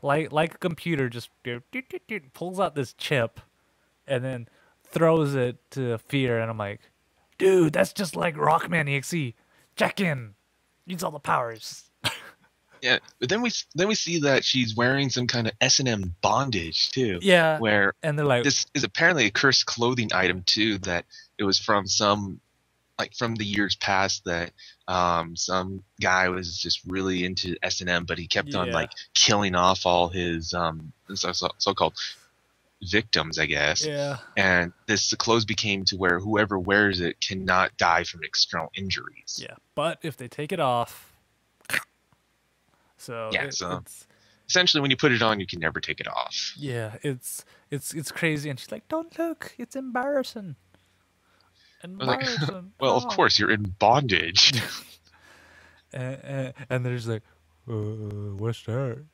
like a computer, just pulls out this chip, and then throws it to Fear, and I'm like, "Dude, that's just like Rockman EXE. Check in. Use all the powers." Yeah, but then we see that she's wearing some kind of S&M bondage too. Yeah, Where and they're like, this is apparently a cursed clothing item too. That it was from from the years past that some guy was just really into S&M, but he kept on yeah, like killing off all his so-called victims, I guess. yeah, And the clothes became to where whoever wears it cannot die from external injuries. yeah. But if they take it off, so Yeah, so it's essentially when you put it on, you can never take it off. yeah, it's crazy. And she's like, "Don't look, it's embarrassing, I was like, embarrassing." well, of course you're in bondage. And there's like, what's that?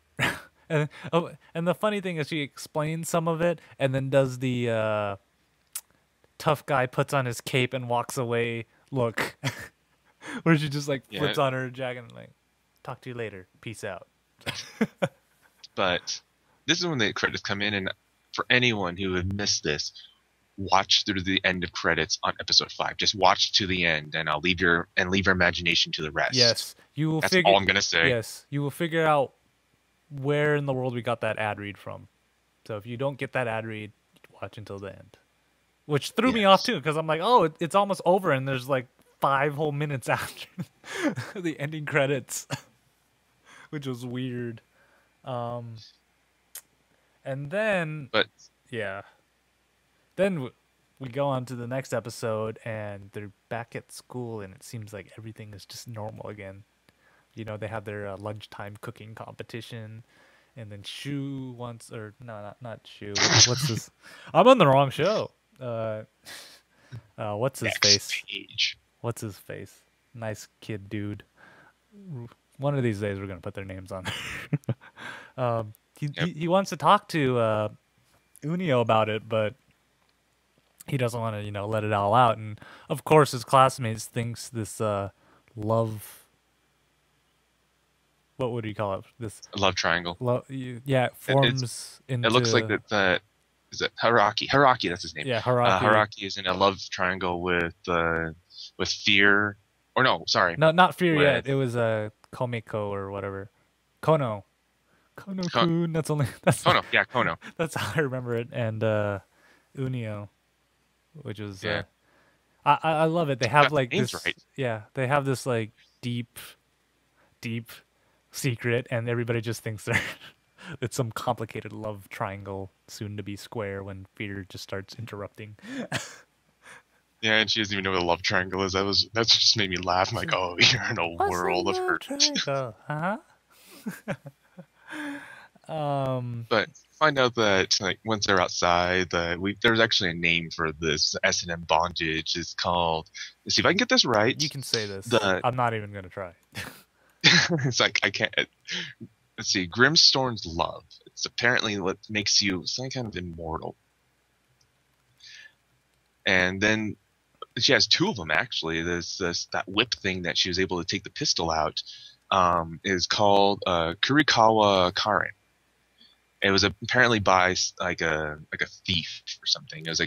And the funny thing is, she explains some of it, and then does the tough guy puts on his cape and walks away look, where she just like Yeah. flips on her jacket and like, talk to you later, peace out. But this is when the credits come in, and for anyone who had missed this, watch through the end of credits on episode 5. Just watch to the end, and I'll leave your imagination to the rest. Yes, you will That's figure. all I'm gonna say. Yes, you will figure out where in the world we got that ad read from. So if you don't get that ad read, watch until the end. Which threw me off Yes. too, because I'm like, oh, it's almost over, and there's like 5 whole minutes after the ending credits, which was weird. And then, But yeah, then we go on to the next episode, and they're back at school, and it seems like everything is just normal again. You know, they have their lunchtime cooking competition, and then Shu wants, or no, not Shu. What's this? I'm on the wrong show. What's his next face? page. What's his face? Nice kid, dude. One of these days, we're gonna put their names on there. He wants to talk to Unio about it, but he doesn't want to, let it all out. And of course, his classmates thinks this love. What would you call it? This Love triangle. yeah, it forms into. It looks like that. Is it Haraki? Haraki, that's his name. Yeah, Haraki. Haraki is in a love triangle with Fear. Or no, sorry. No, not Fear yet. It was Komiko or whatever. Kono. Kono-kun. That's Kono. Yeah, Kono. That's how I remember it. And Unio, which was I love it. They have like this. Right. Yeah, they have this like deep secret, and everybody just thinks they're it's some complicated love triangle, soon to be square, when Fear just starts interrupting. Yeah, and she doesn't even know what a love triangle is. That just made me laugh. I'm like, oh, you're in a world of hurt. Huh? But find out that like once they're outside, there's actually a name for this S&M bondage. It's called. Let's see if I can get this right. You can say this. The- I'm not even gonna try. It's like I can't. Let's see. Grimstorm's love. It's apparently what makes you some kind of immortal. And then she has two of them actually. There's that whip thing that she was able to take the pistol out. Is called Kurikawa Karen. It was apparently by like a thief or something. It was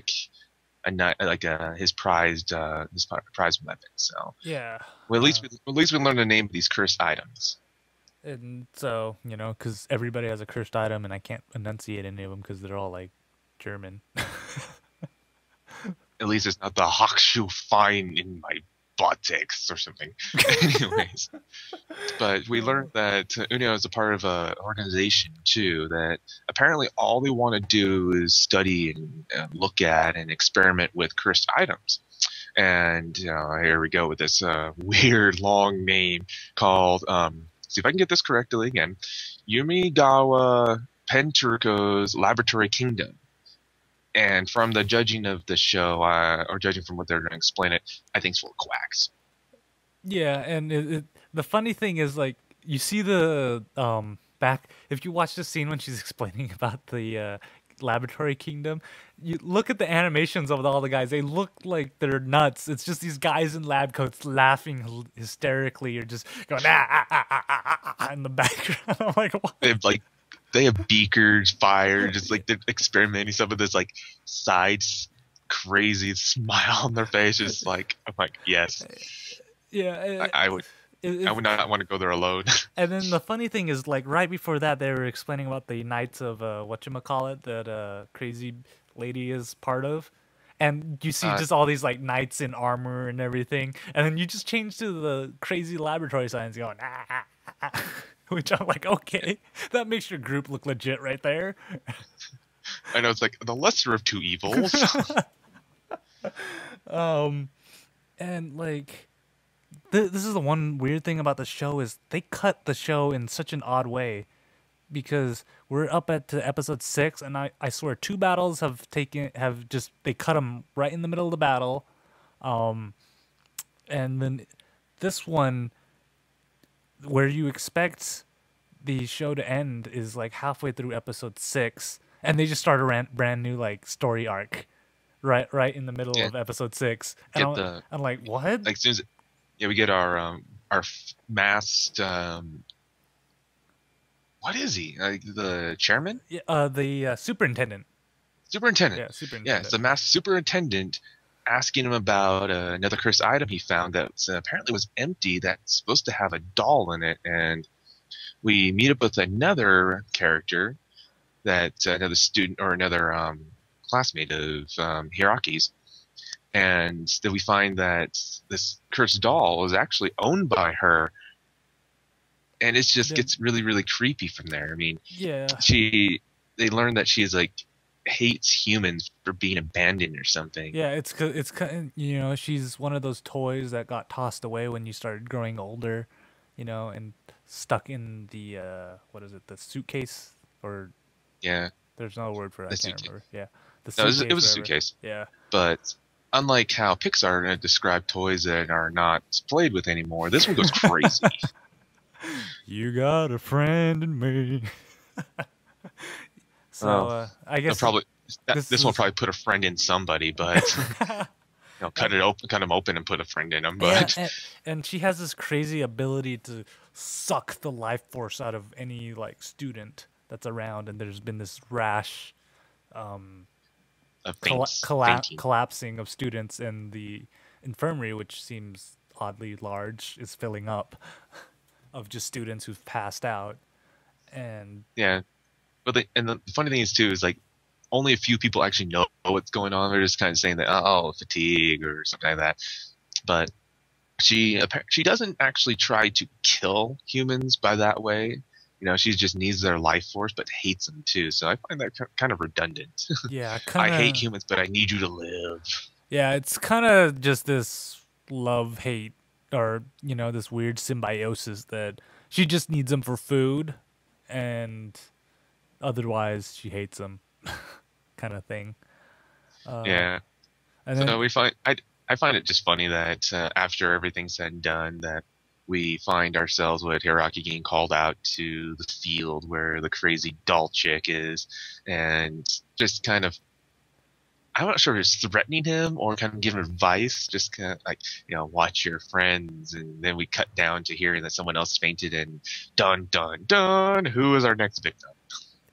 his prized weapon. So Yeah. well, at least we learned the name of these cursed items. And so, because everybody has a cursed item, and I can't enunciate any of them because they're all like German. At least it's not the Hakshu fine in my buttocks or something. Anyways, but we learned that Unio is a part of an organization too that apparently all they want to do is study and look at and experiment with cursed items. And here we go with this weird long name called see if I can get this correctly again, Yumigawa Penturko's Laboratory Kingdom. And from the judging of the show, or judging from what they're going to explain it, I think it's full of quacks. Yeah, and the funny thing is, like, you see the back. If you watch the scene when she's explaining about the laboratory kingdom, you look at the animations of all the guys. They look like they're nuts. It's just these guys in lab coats laughing hysterically, or just going in the background. I'm like, what? They have beakers, fire, just like they're experimenting some of this like sides crazy smile on their face. Just like I'm like, yes. Yeah, I would not want to go there alone. And then the funny thing is, like, right before that, they were explaining about the Knights of whatchamacallit that crazy lady is part of. And you see just all these like knights in armor and everything, and then you just change to the crazy laboratory science going which I'm like, okay, that makes your group look legit right there. I know, it's like the lesser of two evils. And like, this is the one weird thing about the show is they cut the show in such an odd way, because we're up to episode 6, and I swear 2 battles they cut them right in the middle of the battle, and then this one, where you expect the show to end, is like halfway through episode 6, and they just start a brand new like story arc, right in the middle of episode 6, and I'm like, what? Like, as soon as we get our masked what is he? Like the chairman? Yeah, the superintendent. Superintendent. Yeah, superintendent. Yeah, it's the masked superintendent asking him about another cursed item he found that apparently was empty, that's supposed to have a doll in it. And we meet up with another character, that another student or another classmate of Hiraki's, and then we find that this cursed doll was actually owned by her, and it just Then gets really, really creepy from there. I mean, yeah, they learn that she's like hates humans for being abandoned or something. yeah. It's you know, she's one of those toys that got tossed away when you started growing older, you know, and stuck in the what is it, the suitcase, or Yeah, there's no word for it. I the can't suitcase. remember. Yeah, the No, it suitcase, was a whatever. suitcase. Yeah. But unlike how Pixar are going to describe toys that are not played with anymore, this one goes crazy. You got a friend in me. So Oh, I they'll guess probably this this one will is probably put a friend in somebody, but cut it open, cut them open, and put a friend in them. yeah, But and she has this crazy ability to suck the life force out of any like student that's around, and there's been this rash fainting. collapsing of students, and the infirmary, which seems oddly large, is filling up of just students who've passed out. And Yeah, but the funny thing is too is like only a few people actually know what's going on. They're just kind of saying that fatigue or something like that. But she doesn't actually try to kill humans by that way. You know, she just needs their life force, but hates them too. So I find that kind of redundant. yeah, I kind hate of. humans, but I need you to live. Yeah, it's kind of just this love hate, or you know, this weird symbiosis that she just needs them for food, and otherwise she hates them, kind of thing. Yeah. And So then I find it just funny that after everything's said and done, that we find ourselves with Hiraki getting called out to the field where the crazy doll chick is, and just kind of, I'm not sure if it's threatening him or kind of giving advice, just kind of like, watch your friends. And then we cut down to hearing that someone else fainted, and dun dun dun, who is our next victim?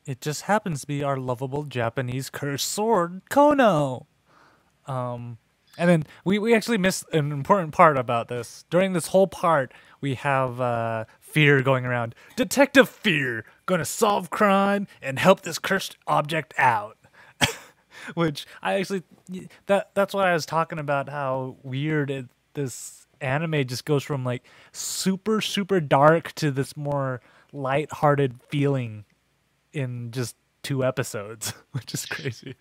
it just happens to be our lovable Japanese cursed sword, Kono. And then we actually missed an important part about this. During this whole part, we have Fear going around. Detective Fear, gonna solve crime and help this cursed object out. Which I actually, that's what I was talking about, how weird this anime just goes from like super, super dark to this more light-hearted feeling in just 2 episodes, which is crazy.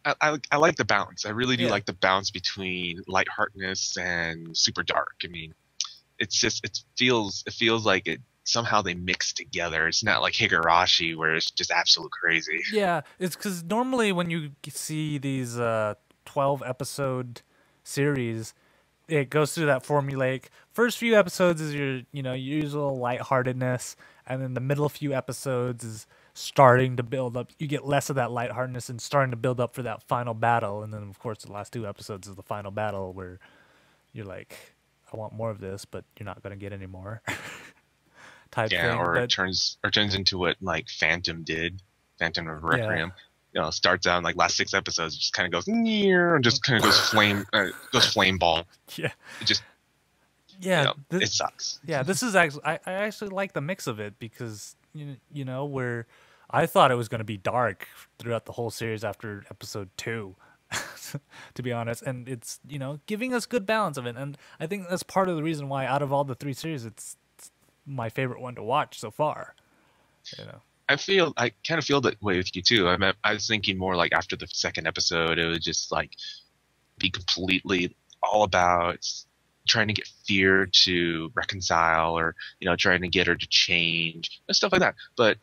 I like the balance. I really do Yeah. like the balance between lightheartedness and super dark. I mean, it feels like it somehow they mix together. It's not like Higurashi where it's just absolute crazy. Yeah, it's because normally when you see these 12 episode series, it goes through that formulaic. First few episodes is your usual lightheartedness, and then the middle few episodes is starting to build up. You get less of that lightheartedness and starting to build up for that final battle, and then of course the last 2 episodes is the final battle where you're like, I want more of this, but you're not gonna get any more. Type Yeah, thing. or But it turns into what like Phantom did, Phantom of yeah, Requiem. Starts out in like last 6 episodes, just kind of goes near and just kind of goes flame ball. yeah, It just yeah. it sucks. Yeah, this is actually I actually like the mix of it because where I thought it was going to be dark throughout the whole series after episode 2, to be honest, and it's giving us good balance of it, and I think that's part of the reason why out of all the 3 series, it's my favorite one to watch so far. You know, I kind of feel that way with you too. I was thinking more like after the second episode, it would just like be completely all about trying to get Fear to reconcile, or trying to get her to change and stuff like that. But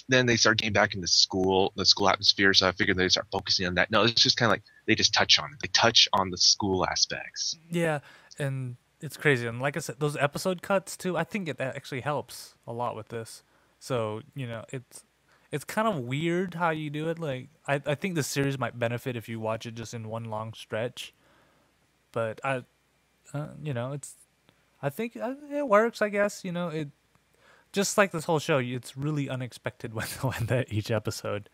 then they start getting back into the school atmosphere, so I figured they start focusing on that. No, it's just kind of like they just touch on it. They touch on the school aspects. yeah, and it's crazy, and like I said, those episode cuts too. I think it actually helps a lot with this. So it's kind of weird how you do it. Like I think the series might benefit if you watch it just in one long stretch. But it's I think it works. I guess it just like this whole show. It's really unexpected when each episode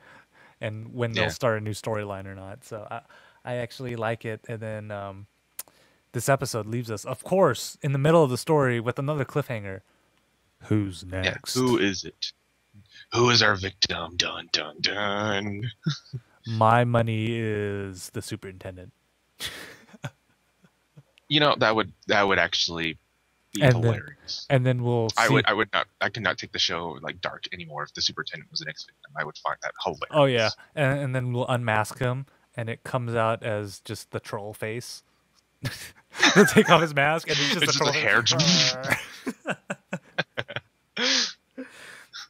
and when they'll Yeah. start a new storyline or not. So I actually like it. And then this episode leaves us, of course, in the middle of the story with another cliffhanger. Who's Yeah. next? Who is it? Who is our victim? Dun dun dun. My money is the superintendent. that would actually be And then hilarious. and then we'll see. I would not. I could not take the show like dark anymore. If the superintendent was an ex-victim, I would find that hilarious. Oh yeah, and then we'll unmask him, and it comes out as just the troll face. He'll take off his mask, and it's just It's the just troll a hair. face.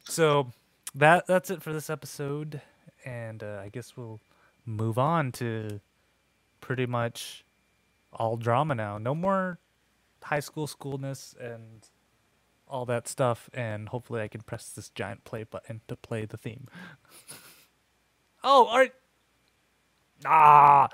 So that's it for this episode, and I guess we'll move on to pretty much all drama now. No more high school schoolness and all that stuff, and hopefully I can press this giant play button to play the theme. Oh, all right. Ah.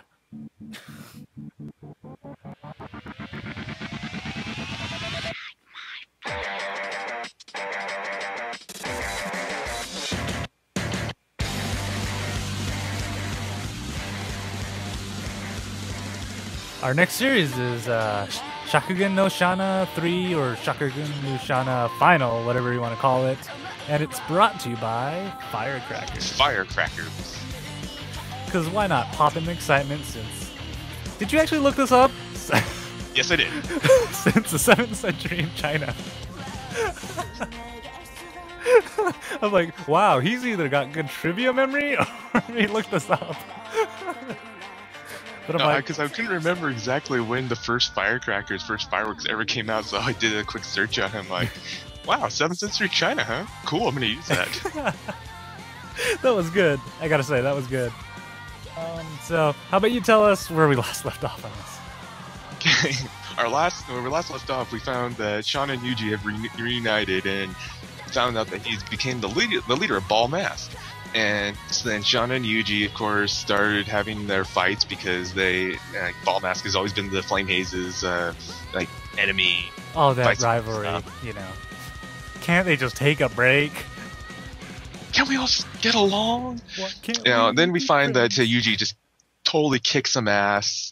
Our next series is Shakugan No Shana 3 or Shakugan No Shana Final, whatever you want to call it. And it's brought to you by Firecrackers. Firecrackers. Because why not pop in excitement since... Did you actually look this up? Yes, I did. Since the 7th century in China. I'm like, wow, he's either got good trivia memory or he looked this up. But I'm like, Because I couldn't remember exactly when the first fireworks ever came out, so I did a quick search on him. Like, wow, 7th century China, huh? Cool, I'm gonna use that. that was good. I gotta say, that was good. So, how about you tell us where we last left off on this? Okay, when we last left off, we found that Shauna and Yuji have reunited and found out that he's became the leader of Ball Mask. And so then Shauna and Yuji, of course, started having their fights because Ball Mask has always been the Flame Haze's enemy. Oh, that fights and rivalry, stuff. you know. Can't they just take a break? Can we all just get along? What can't Then we be find that friends? Yuji just totally kicks some ass,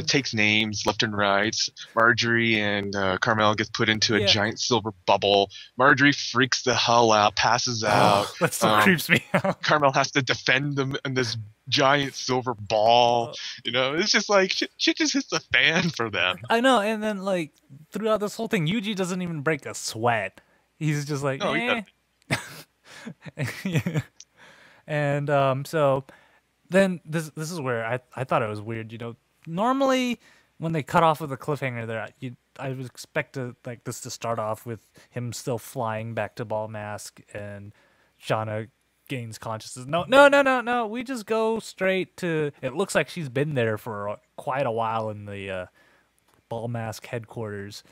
takes names left and right. Marjorie and Carmel gets put into a giant silver bubble. Marjorie freaks the hell out, passes out. Oh, that still creeps me out. Carmel has to defend them in this giant silver ball. It's just like shit just hits the fan for them. I know, and then like throughout this whole thing, Yuji doesn't even break a sweat. He's just like, No, he eh. And so then this is where I thought it was weird. Normally when they cut off with a cliffhanger there, I would expect this to start off with him still flying back to Ball Mask and Shauna gains consciousness. No. We just go straight to. It looks like she's been there for quite a while in the Ball Mask headquarters,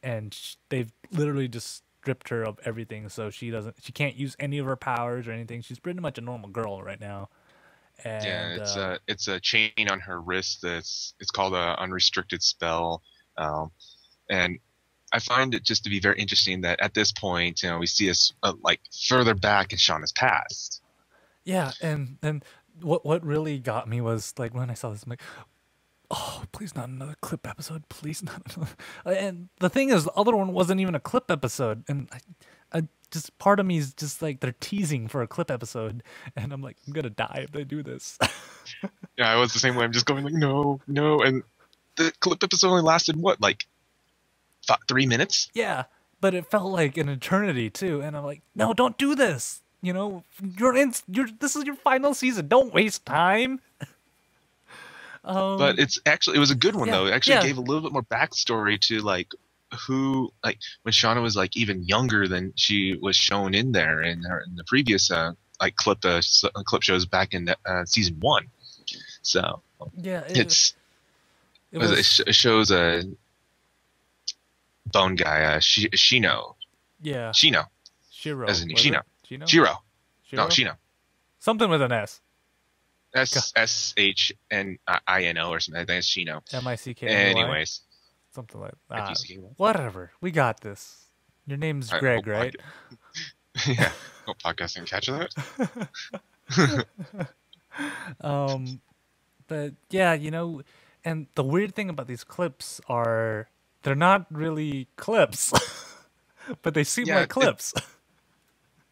and they've literally just stripped her of everything, so she can't use any of her powers or anything. She's pretty much a normal girl right now. And, it's a chain on her wrist it's called a unrestricted spell, and I find it just to be very interesting that at this point, we see us like further back in Shauna's past. Yeah, and what really got me was like when I saw this, I'm like, oh, please not another clip episode, please not another. And the thing is, the other one wasn't even a clip episode, and I just part of me is just like they're teasing for a clip episode, and I'm like, I'm gonna die if they do this. Yeah, I was the same way. I'm just going like, no, and the clip episode only lasted what, like 3 minutes? Yeah, but it felt like an eternity too, and I'm like, no, don't do this. This is your final season. Don't waste time. But it was a good one though. It actually yeah. gave a little bit more backstory to like who, like when Shauna was like even younger than she was shown in there in the previous clip shows back in season 1. So yeah, it shows a bone guy, Shino. Yeah, Shino. Shiro. As in Shino. Shiro? No, Shino. Something with an S. SHNINO or something. I think it's Shino. MICK. Anyways. Something like that. FUCK. Whatever. We got this. Your name's Greg, right? Yeah. No podcast didn't catch that. But yeah, and the weird thing about these clips are they're not really clips, but they seem like clips.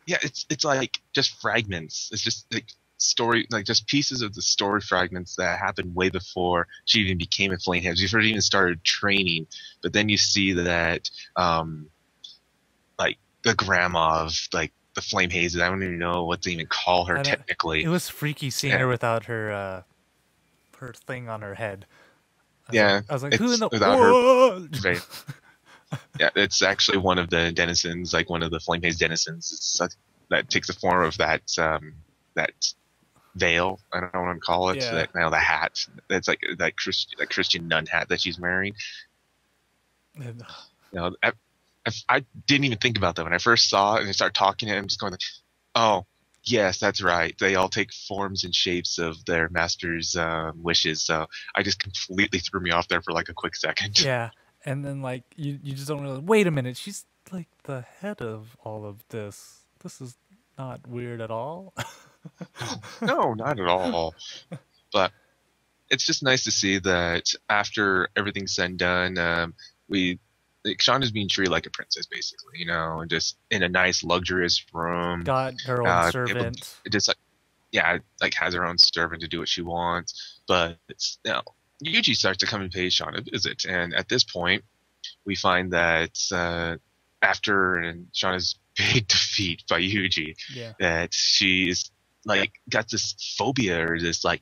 Yeah, it's like just fragments. It's just like story, like just pieces of the story fragments that happened way before she even became a flame hand, before she even started training. But then you see that, like the grandma of like the flame hazes. I don't even know what to even call her I don't, technically. it was freaky seeing Yeah. her without her thing on her head. Yeah, I was like, who in it's the without her. what? Right. Yeah, it's actually one of the denizens, like one of the flame haze denizens. That takes the form of that veil. I don't know what to call it. Yeah. The hat. That's like that Christian nun hat that she's wearing. And, I didn't even think about that when I first saw it and they start talking. And I'm just going like, oh, yes, that's right. They all take forms and shapes of their master's wishes. So I just completely threw me off there for like a quick second. yeah, and then like you just don't realize. Wait a minute, she's like the head of all of this. This is not weird at all. No, not at all. But it's just nice to see that after everything's said and done, we like, Shauna's being treated like a princess, basically, and just in a nice, luxurious room. Got her own able servant. just like has her own servant to do what she wants. But it's Yuji starts to come and pay Shauna a visit, and at this point, we find that after Shauna's big defeat by Yuji, Yeah. that she's like got this phobia or this like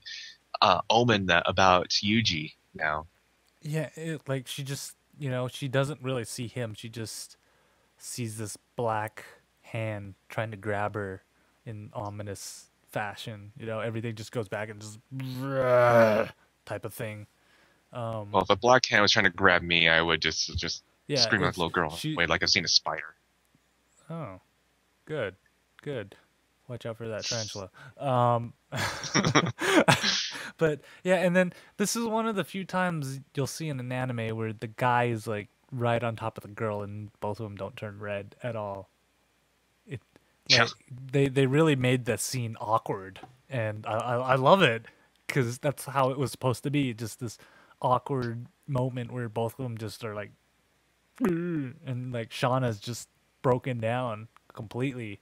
omen about Yuji now. Yeah, like she just, she doesn't really see him. She just sees this black hand trying to grab her in ominous fashion. Everything just goes back and just type of thing. Well, if a black hand was trying to grab me, I would just Yeah, scream like a little girl. she- Wait, like I've seen a spider. Oh, good. Watch out for that tarantula. But yeah, and then this is one of the few times you'll see in an anime where the guy is like right on top of the girl, and both of them don't turn red at all. Yeah. They really made the scene awkward, and I love it because that's how it was supposed to be. Just this awkward moment where both of them just are like, and like Shauna's just broken down completely,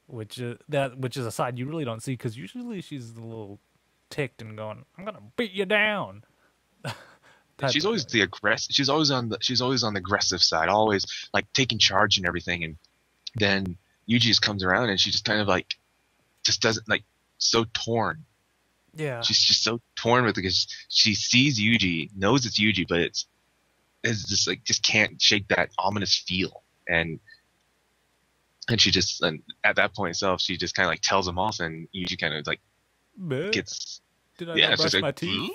which is a side you really don't see because usually she's a little ticked and going, "I'm gonna beat you down." She's always the aggressive. She's always on the aggressive side, always like taking charge and everything. And then Yuji just comes around and she just kind of like just doesn't like so torn. Yeah. She's just so torn with it because she sees Yuji, knows it's Yuji, but it's just like just can't shake that ominous feel. And she just and at that point itself, she just kind of like tells him off, and Yuji kind of like Bleh. gets Did I yeah, not it's brush just my like, teeth?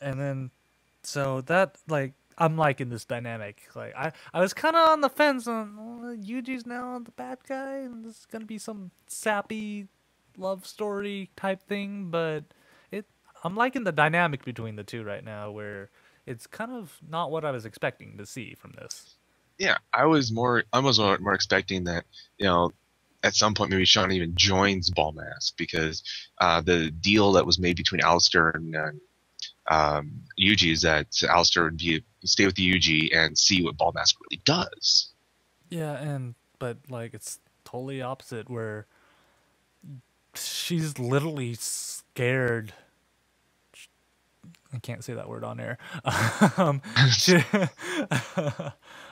And then so that like I'm liking this dynamic. Like I was kind of on the fence on Yuji's now the bad guy, and this is gonna be some sappy love story type thing, but I'm liking the dynamic between the two right now, where it's kind of not what I was expecting to see from this. yeah. I was more expecting that at some point maybe Sean even joins Ball Mask because the deal that was made between Alistair and Yuji is that Alistair would stay with the Yuji and see what Ball Mask really does. Yeah, but like it's totally opposite where she's literally scared. I can't say that word on air. She-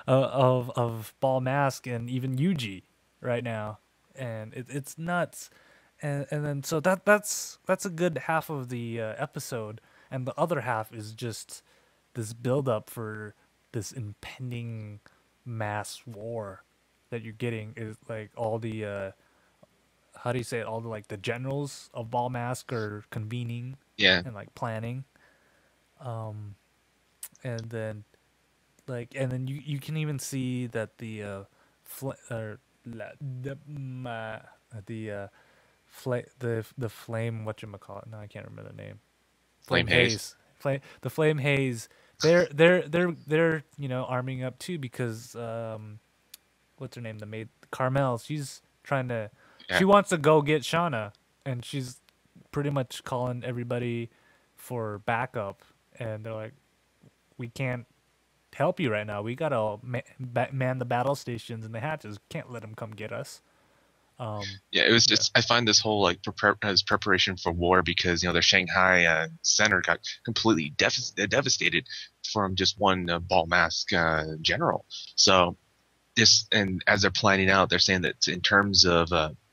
of Ball Mask and even Yuji right now, and it's nuts. And then so that's a good half of the episode, and the other half is just this build up for this impending mass war that you're getting. Is like all the how do you say it? All the like the generals of Ball Mask are convening Yeah. and like planning. And then you can even see that the the flame whatchamacallit. No, I can't remember the name. Flame haze. The flame haze. They're arming up too because what's her name? The maid Carmel. She's trying to. Yeah. She wants to go get Shauna, and she's pretty much calling everybody for backup. And they're like, we can't help you right now. We gotta man the battle stations and the hatches. Can't let them come get us. Yeah, it was Yeah. just I find this whole like as preparation for war because their Shanghai center got completely devastated from just one ball mask general. So this and as they're planning out, they're saying that in terms of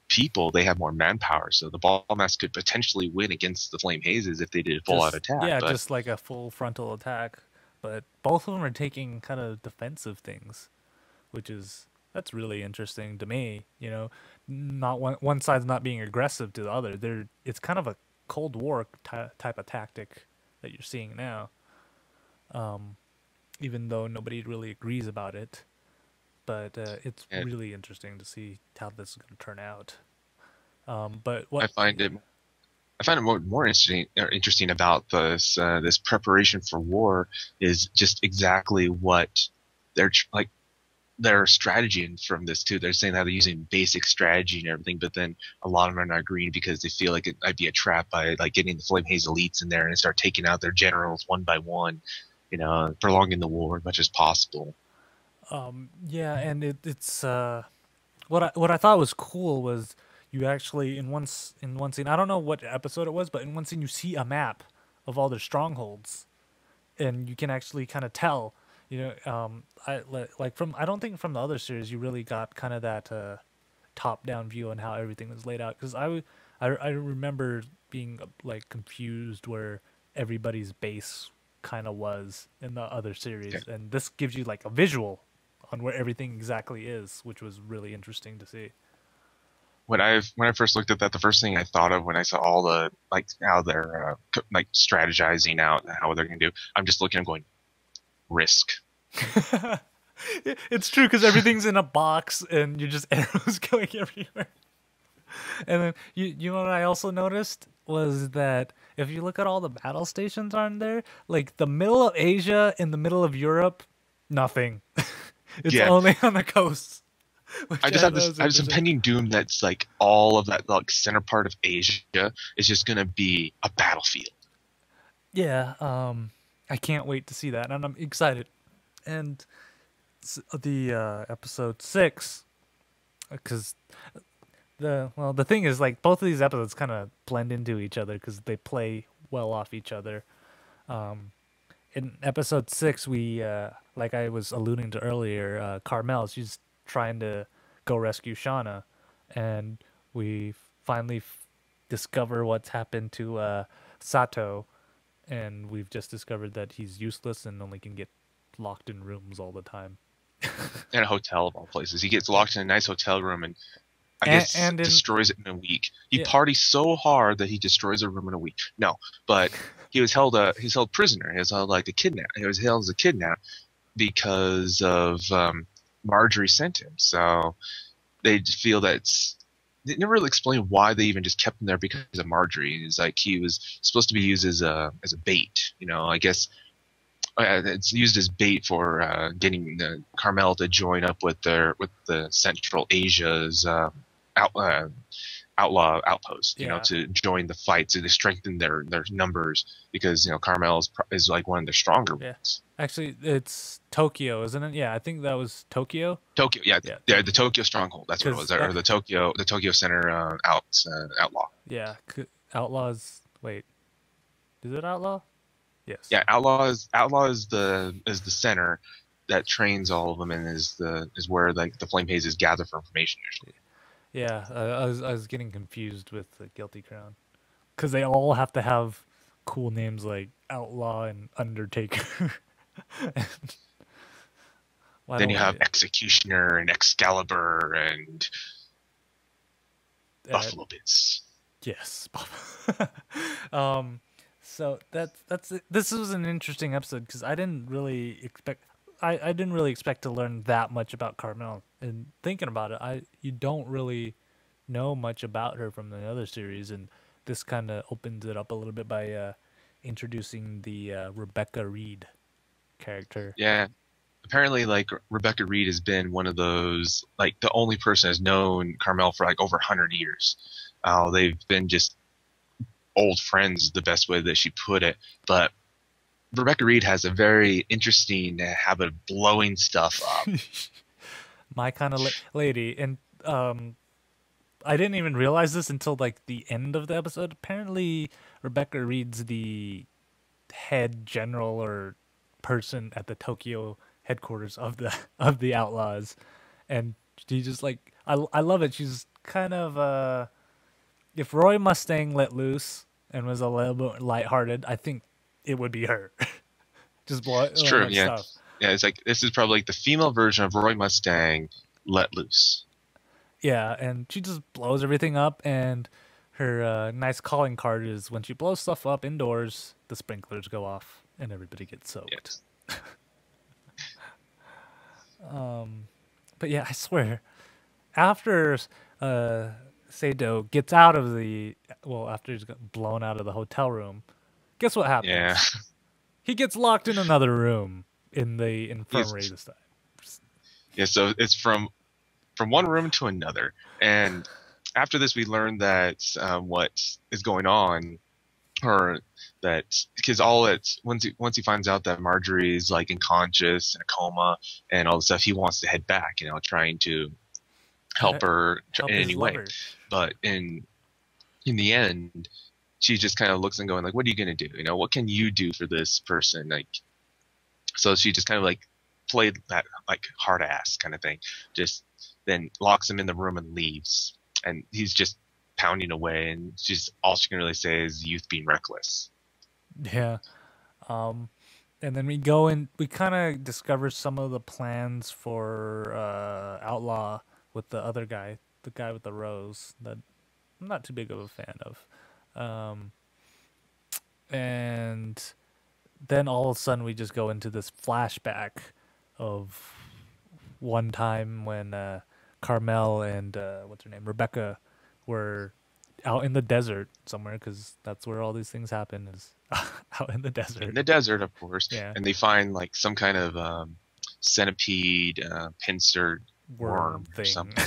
people, they have more manpower. So the ball mask could potentially win against the Flame Hazes if they did a full out Just attack. yeah, But just like a full frontal attack. But both of them are taking kind of defensive things, which is that's really interesting to me. Not one side's not being aggressive to the other. It's kind of a Cold War type of tactic that you're seeing now. Even though nobody really agrees about it, but it's and really interesting to see how this is going to turn out. But I what? find it I find it more interesting about this preparation for war is just exactly what like their strategy from this too. They're saying how they're using basic strategy and everything, but then a lot of them are not agreeing because they feel like it might be a trap by like getting the Flame Haze elites in there and start taking out their generals one by one, prolonging the war as much as possible. Yeah, and it's what I thought was cool was you actually in one scene, I don't know what episode it was, but in one scene you see a map of all their strongholds, and you can actually kind of tell. Like from I don't think from the other series you really got kind of that top down view on how everything was laid out, because I remember being like confused where everybody's base kind of was in the other Yeah. series, and this gives you like a visual on where everything exactly is, which was really interesting to see. When I first looked at that, the first thing I thought of when I saw all the like how they're like strategizing out how they're going to do, I'm just looking and going risk. It's true because everything's in a box and you're just arrows going everywhere. And then you know what I also noticed was that if you look at all the battle stations on there, like the middle of Asia and the middle of Europe, nothing. It's Yeah, only on the coast. Which I just I have thought this was I have this interesting. impending doom that's like all of that like center part of Asia is just going to be a battlefield. Yeah, I can't wait to see that, and I'm excited. And the episode 6, because the thing is, like, both of these episodes kind of blend into each other because they play well off each other. In episode 6, we like I was alluding to earlier, Carmel, she's trying to go rescue Shauna, and we finally discover what's happened to Sato, and we've just discovered that he's useless and only can get locked in rooms all the time. In a hotel of all places. He gets Yeah. locked in a nice hotel room and I and, guess and in destroys it in a week. He yeah parties so hard that he destroys a room in a week. No, but he was held prisoner. He was held like a kidnap. He was held as a kidnap because of Marjorie sent him. So they just feel they never really explain why they even just kept him there because of Marjorie. It's like he was supposed to be used as a bait. I guess it's used as bait for getting Carmel to join up with the Central Asia's out, uh, outlaw outpost. yeah To join the fight to strengthen their numbers because Carmel is like one of the stronger yeah ones. actually it's Tokyo, isn't it? Yeah, I think that was Tokyo. Tokyo, yeah, Yeah, yeah, the Tokyo stronghold. That's what it was, because or the Tokyo Center outlaw. yeah, Outlaws. Wait, is it Outlaw? Yes. Yeah, outlaw is the center that trains all of them and is where like the Flame Hazes gather for information usually. Yeah, I was getting confused with the Guilty Crown because they all have to have cool names like Outlaw and Undertaker. Why Then don't you have we? Executioner and Excalibur and Uh, Buffalo Bits. yes. um, so that's it. This was an interesting episode because I didn't really expect to learn that much about Carmel. And thinking about it, you don't really know much about her from the other series, and this kind of opens it up a little bit by introducing the Rebecca Reed character. Yeah. Apparently, like Rebecca Reed has been one of those, like the only person has known Carmel for like over 100 years. They've been just old friends, the best way that she put it. But Rebecca Reed has a very interesting habit of blowing stuff up. My kind of lady, and I didn't even realize this until like the end of the episode. Apparently, Rebecca reads the head general or person at the Tokyo headquarters of the of the Outlaws, and she just like I love it. She's kind of if Roy Mustang let loose and was a little bit lighthearted, I think it would be her. Just It's blowing true. up Yeah, stuff. yeah. It's like this is probably like the female version of Roy Mustang let loose. Yeah, and she just blows everything up. And her nice calling card is when she blows stuff up indoors, the sprinklers go off and everybody gets soaked. Yes. But yeah, I swear, after Sato gets out of after he's got blown out of the hotel room, guess what happens? Yeah. He gets locked in another room in the infirmary this time. Yeah. So it's from one room to another, and after this, we learn that what is going on, or that because once he finds out that Marjorie's like unconscious in a coma and all the stuff, he wants to head back, trying to help her Help in his any way. lover. But in the end, she just kind of looks and going like, "What are you gonna do? What can you do for this person?" Like, so she just kind of like played that like hard ass kind of thing, just then locks him in the room and leaves, and he's just pounding away, and she's all she can really say is youth being reckless. Yeah. And then we go and we kind of discover some of the plans for Outlaw with the other guy, the guy with the rose that I'm not too big of a fan of. And then all of a sudden we just go into this flashback of one time when Carmel and what's her name, Rebecca, were out in the desert somewhere because that's where all these things happen is out in the desert. In the desert, of course. Yeah. And they find like some kind of centipede, pincer worm or thing. something.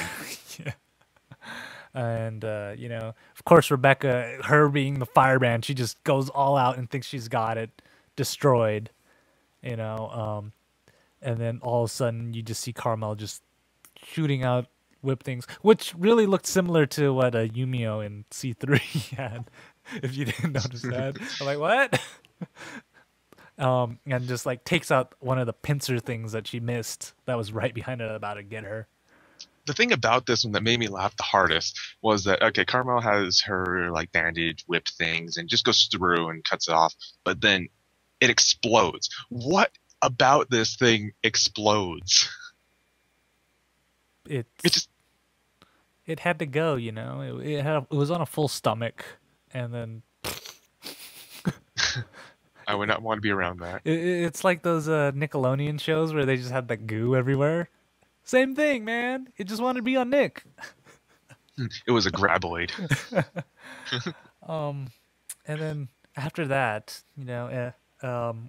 Yeah. And of course, Rebecca, her being the firebrand, she just goes all out and thinks she's got it destroyed. And then all of a sudden, you just see Carmel just shooting out whip things, which really looked similar to what Yumio in C3 had. If you didn't notice that, I'm like, what? And just like takes out one of the pincer things that she missed that was right behind it, about to get her. The thing about this one that made me laugh the hardest was that, okay, Carmel has her like bandage whip things and just goes through and cuts it off, but then it explodes. What about this thing explodes? It had to go, it was on a full stomach, and then I would not want to be around that. it's like those Nickelodeon shows where they just had the goo everywhere. Same thing, man. It just wanted to be on Nick. It was a graboid. And then after that,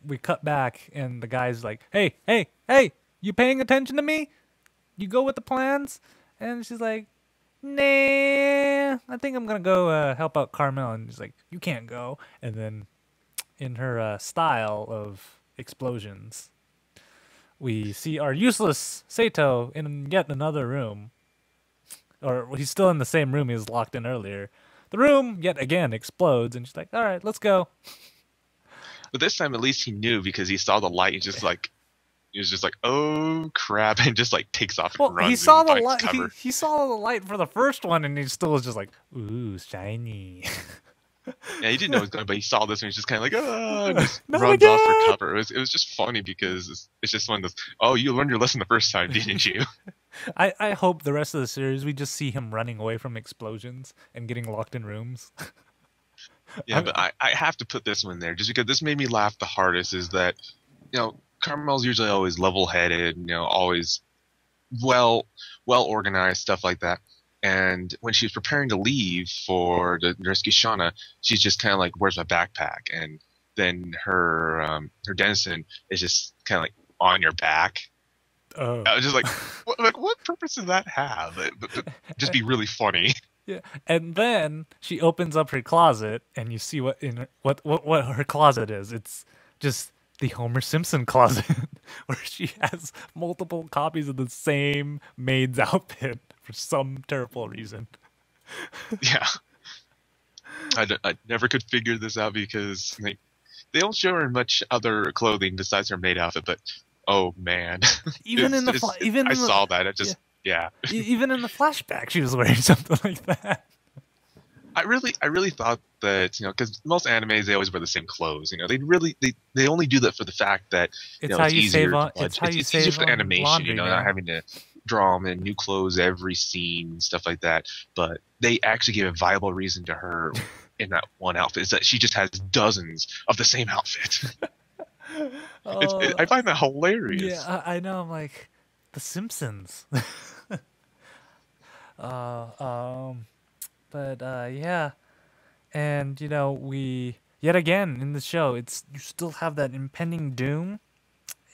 we cut back, and the guy's like, "Hey, hey, hey, you paying attention to me? You go with the plans?" And she's like, "Nah, I think I'm gonna go help out Carmel." And he's like, "You can't go." And then, in her style of explosions, we see our useless Sato in yet another room. Or he's still in the same room he was locked in earlier. The room, yet again, explodes, and she's like, "All right, let's go." But this time, at least he knew because he saw the light. He was just like, "Oh crap!" and just like takes off and Well, runs. he saw and the finds light. cover. He saw the light for the first one, and he still was just like, "Ooh, shiny." Yeah, he didn't know it was going, but he saw this and he's just kind of like, "Oh," and just Not runs off again! for cover. It was just funny because it's just one of those. Oh, you learned your lesson the first time, didn't you? I hope the rest of the series we just see him running away from explosions and getting locked in rooms. Yeah, but I have to put this one there just because this made me laugh the hardest. Is that Carmel's usually always level-headed, always well organized, stuff like that. And when she was preparing to leave for the rescue Shauna, she's just kind of like, "Where's my backpack?" And then her Dennison is just kind of like, "On your back." Oh. I was just like, what purpose does that have? But just be really funny. Yeah, and then she opens up her closet, and you see what her closet is. It's just the Homer Simpson closet, where she has multiple copies of the same maid's outfit for some terrible reason. Yeah, I never could figure this out because they don't show her in much other clothing besides her maid outfit. But oh man, Even in the I saw that. It yeah, just yeah. even in the flashback, she was wearing something like that. I really thought that because most animes they always wear the same clothes. They only do that for the fact that It's how it's you easier save on. to It's budget. how you It's easier save for the on animation. laundry, Not man. having to draw them in new clothes every scene and stuff like that. But they actually gave a viable reason to her in that one outfit is that she just has dozens of the same outfit. I find that hilarious. Yeah, I know. I'm like, The Simpsons. uh, um, but yeah, and we yet again in the show, it's you still have that impending doom,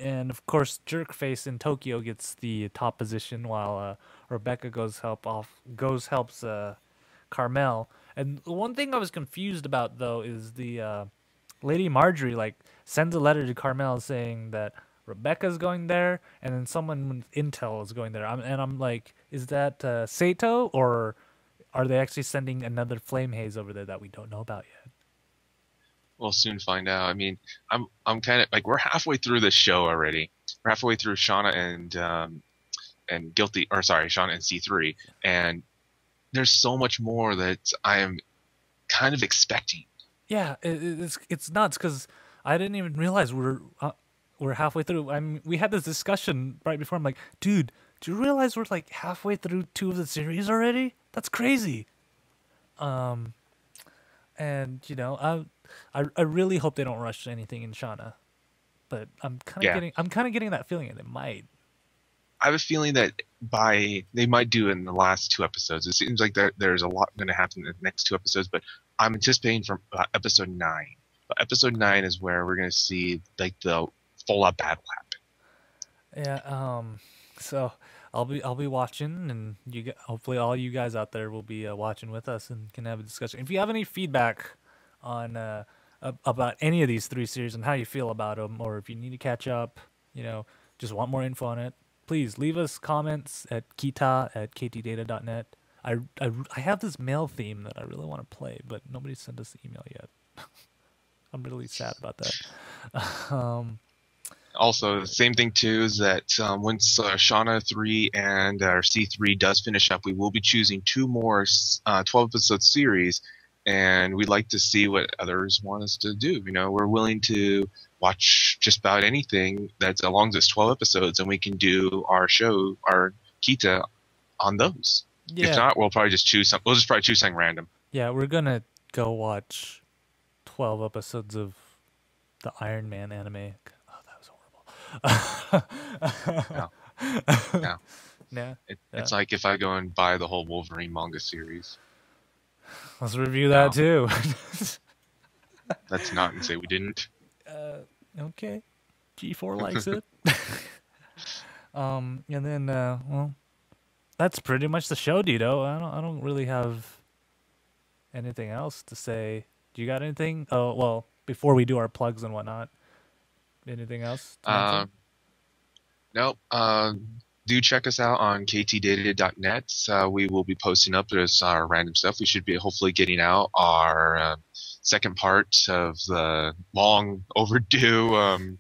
and of course, Jerkface in Tokyo gets the top position while Rebecca goes helps Carmel. And the one thing I was confused about though is the Lady Marjorie like sends a letter to Carmel saying that Rebecca's going there, and then someone with intel is going there. I'm like, is that Sato, or are they actually sending another flame haze over there that we don't know about yet? We'll soon find out. I mean, I'm kind of like we're halfway through this show already. We're halfway through Shauna and Guilty, or sorry, Shauna and C3, and there's so much more that I am kind of expecting. Yeah, it's nuts because I didn't even realize we're halfway through. I mean, we had this discussion right before. I'm like, dude, do you realize we're like halfway through 2 of the series already? That's crazy. And I really hope they don't rush anything in Shauna, but Yeah, I'm kind of getting that feeling that it might. I have a feeling that they might do it in the last 2 episodes. It seems like there's a lot going to happen in the next 2 episodes, but I'm anticipating from episode 9. But episode 9 is where we're going to see like the full out battle happen. Yeah. So I'll be watching, and hopefully all you guys out there will be watching with us and can have a discussion. If you have any feedback on about any of these 3 series and how you feel about them, or if you need to catch up, just want more info on it, please leave us comments at kita@ktdata.net. I have this mail theme that I really want to play, but nobody sent us the email yet. I'm really sad about that. Also, the same thing too is that once Shauna 3 and C3 does finish up, we will be choosing 2 more 12-episode series, and we'd like to see what others want us to do. We're willing to watch just about anything that's as long as it's 12 episodes, and we can do our show, our Kita, on those. Yeah. If not, we'll probably just choose some. We'll just probably choose something random. Yeah, we're gonna go watch 12 episodes of the Iron Man anime. Oh, that was horrible. No. Nah. It's like if I go and buy the whole Wolverine manga series. Let's review that too. Let's not and say we didn't. Okay. G4 likes it. And then well, that's pretty much the show, Deedo. I don't really have anything else to say. Do you got anything? Oh, well, before we do our plugs and whatnot. Anything else to mention? Nope. Do check us out on ktdata.net. We will be posting up this random stuff. We should be hopefully getting out our second part of the long overdue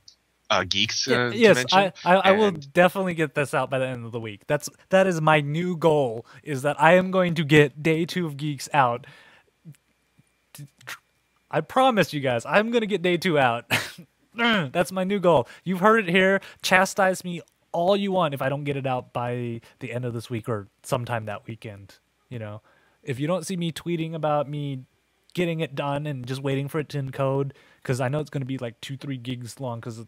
Geeks yes, convention. I will definitely get this out by the end of the week. That is my new goal, is that I am going to get day 2 of Geeks out. I promise you guys, I'm going to get day 2 out. That's my new goal. You've heard it here. Chastise me all you want if I don't get it out by the end of this week or sometime that weekend. If you don't see me tweeting about me getting it done and just waiting for it to encode, because I know it's going to be like 2-3 gigs long, because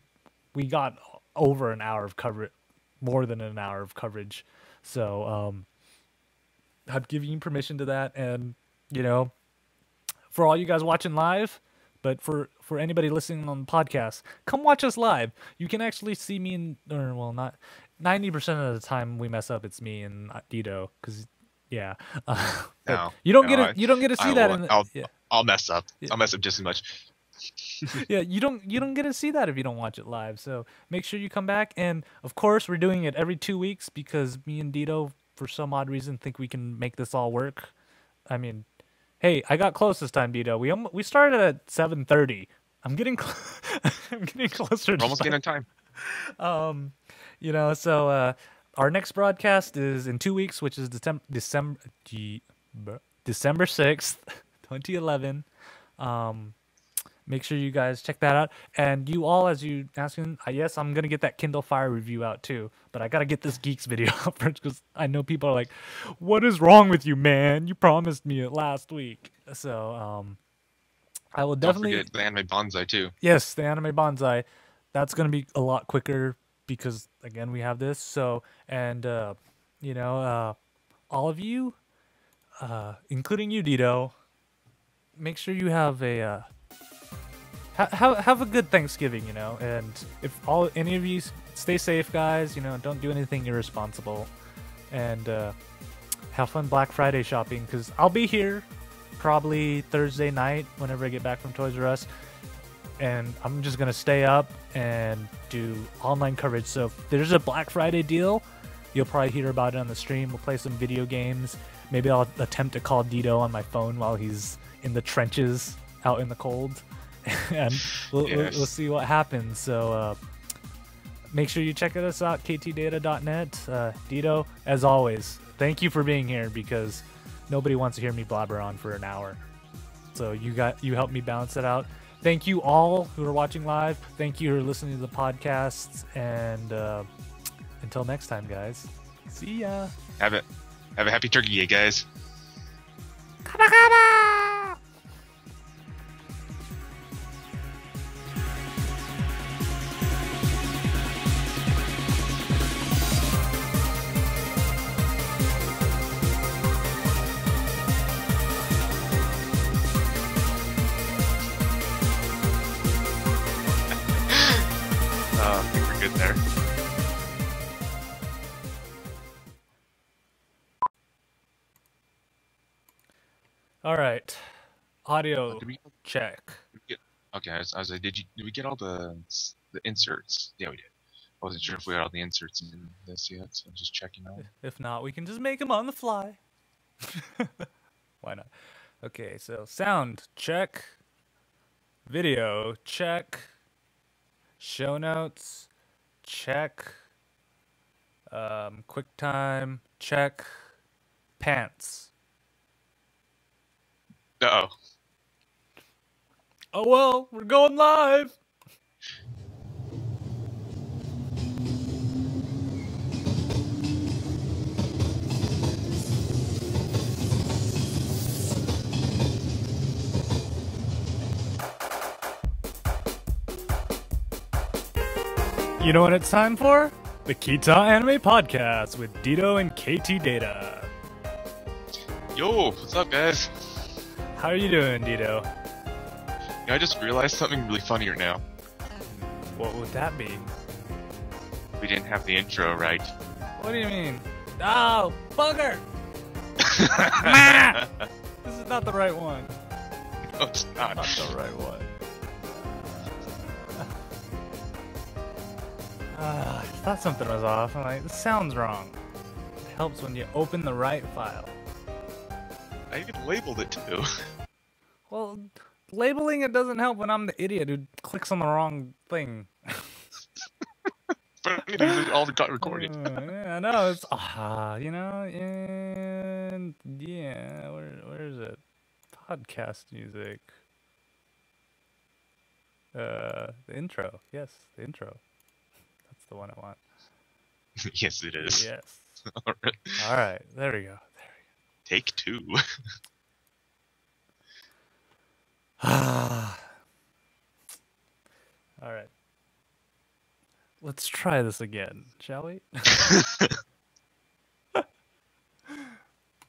we got over an hour of coverage, more than an hour of coverage. So I'm giving you permission to that. And, for all you guys watching live, but for anybody listening on the podcast, come watch us live. You can actually see me not 90% of the time we mess up. It's me and Deedo, because you don't get to see that. I'll mess up. Yeah. I'll mess up just as much. Yeah, you don't get to see that if you don't watch it live. So make sure you come back. And of course, we're doing it every 2 weeks because me and Deedo, for some odd reason, think we can make this all work. I mean, hey, I got close this time, Deedo. We started at 7:30. I'm getting I'm getting closer We're to almost getting on time. So our next broadcast is in 2 weeks, which is December 6th, 2011. Make sure you guys check that out. And you all, as you asking, yes, I'm gonna get that Kindle Fire review out too. But I gotta get this Geeks video out first because I know people are like, "What is wrong with you, man? You promised me it last week." So I will Don't definitely. forget the anime bonsai too. Yes, the anime bonsai. That's gonna be a lot quicker because again we have this. So and all of you, including you, Deedo, make sure you have a have a good Thanksgiving. And if any of you stay safe, guys. Don't do anything irresponsible, and have fun Black Friday shopping because I'll be here probably Thursday night whenever I get back from Toys R Us. And I'm just going to stay up and do online coverage. So if there's a Black Friday deal, you'll probably hear about it on the stream. We'll play some video games. Maybe I'll attempt to call Deedo on my phone while he's in the trenches out in the cold. And we'll see what happens. So make sure you check us out, ktdata.net. Deedo, as always, thank you for being here because nobody wants to hear me blabber on for an hour. So you helped me balance it out. Thank you all who are watching live. Thank you for listening to the podcasts. And until next time, guys. See ya. Have a happy turkey day, guys. I think we're good there. All right. Audio Did we check. get? Okay, I was like, did we get all the inserts? Yeah, we did. I wasn't sure if we had all the inserts in this yet, so I'm just checking out. If not, we can just make them on the fly. Why not? Okay, so sound check. Video check. Show notes check. QuickTime check. Pants. Uh-oh. Oh well, we're going live. You know what it's time for? The Kita Anime Podcast with Deedo and Ktdata. Yo, what's up, guys? How are you doing, Deedo? Yeah, I just realized something really funny right now. What would that be? We didn't have the intro right. What do you mean? Oh, bugger! Ah! This is not the right one. No, it's not. Not the right one. I thought something was off. I'm like, this sounds wrong. It helps when you open the right file. I even labeled it too. Well, labeling it doesn't help when I'm the idiot who clicks on the wrong thing. But I mean, it all got recorded. Yeah, I know. It's and yeah, where is it? Podcast music. The intro. Yes, the intro. That's the one I want. Yes, it is. Yes. Alright. All right. There we go. Take two. All right. Let's try this again, shall we?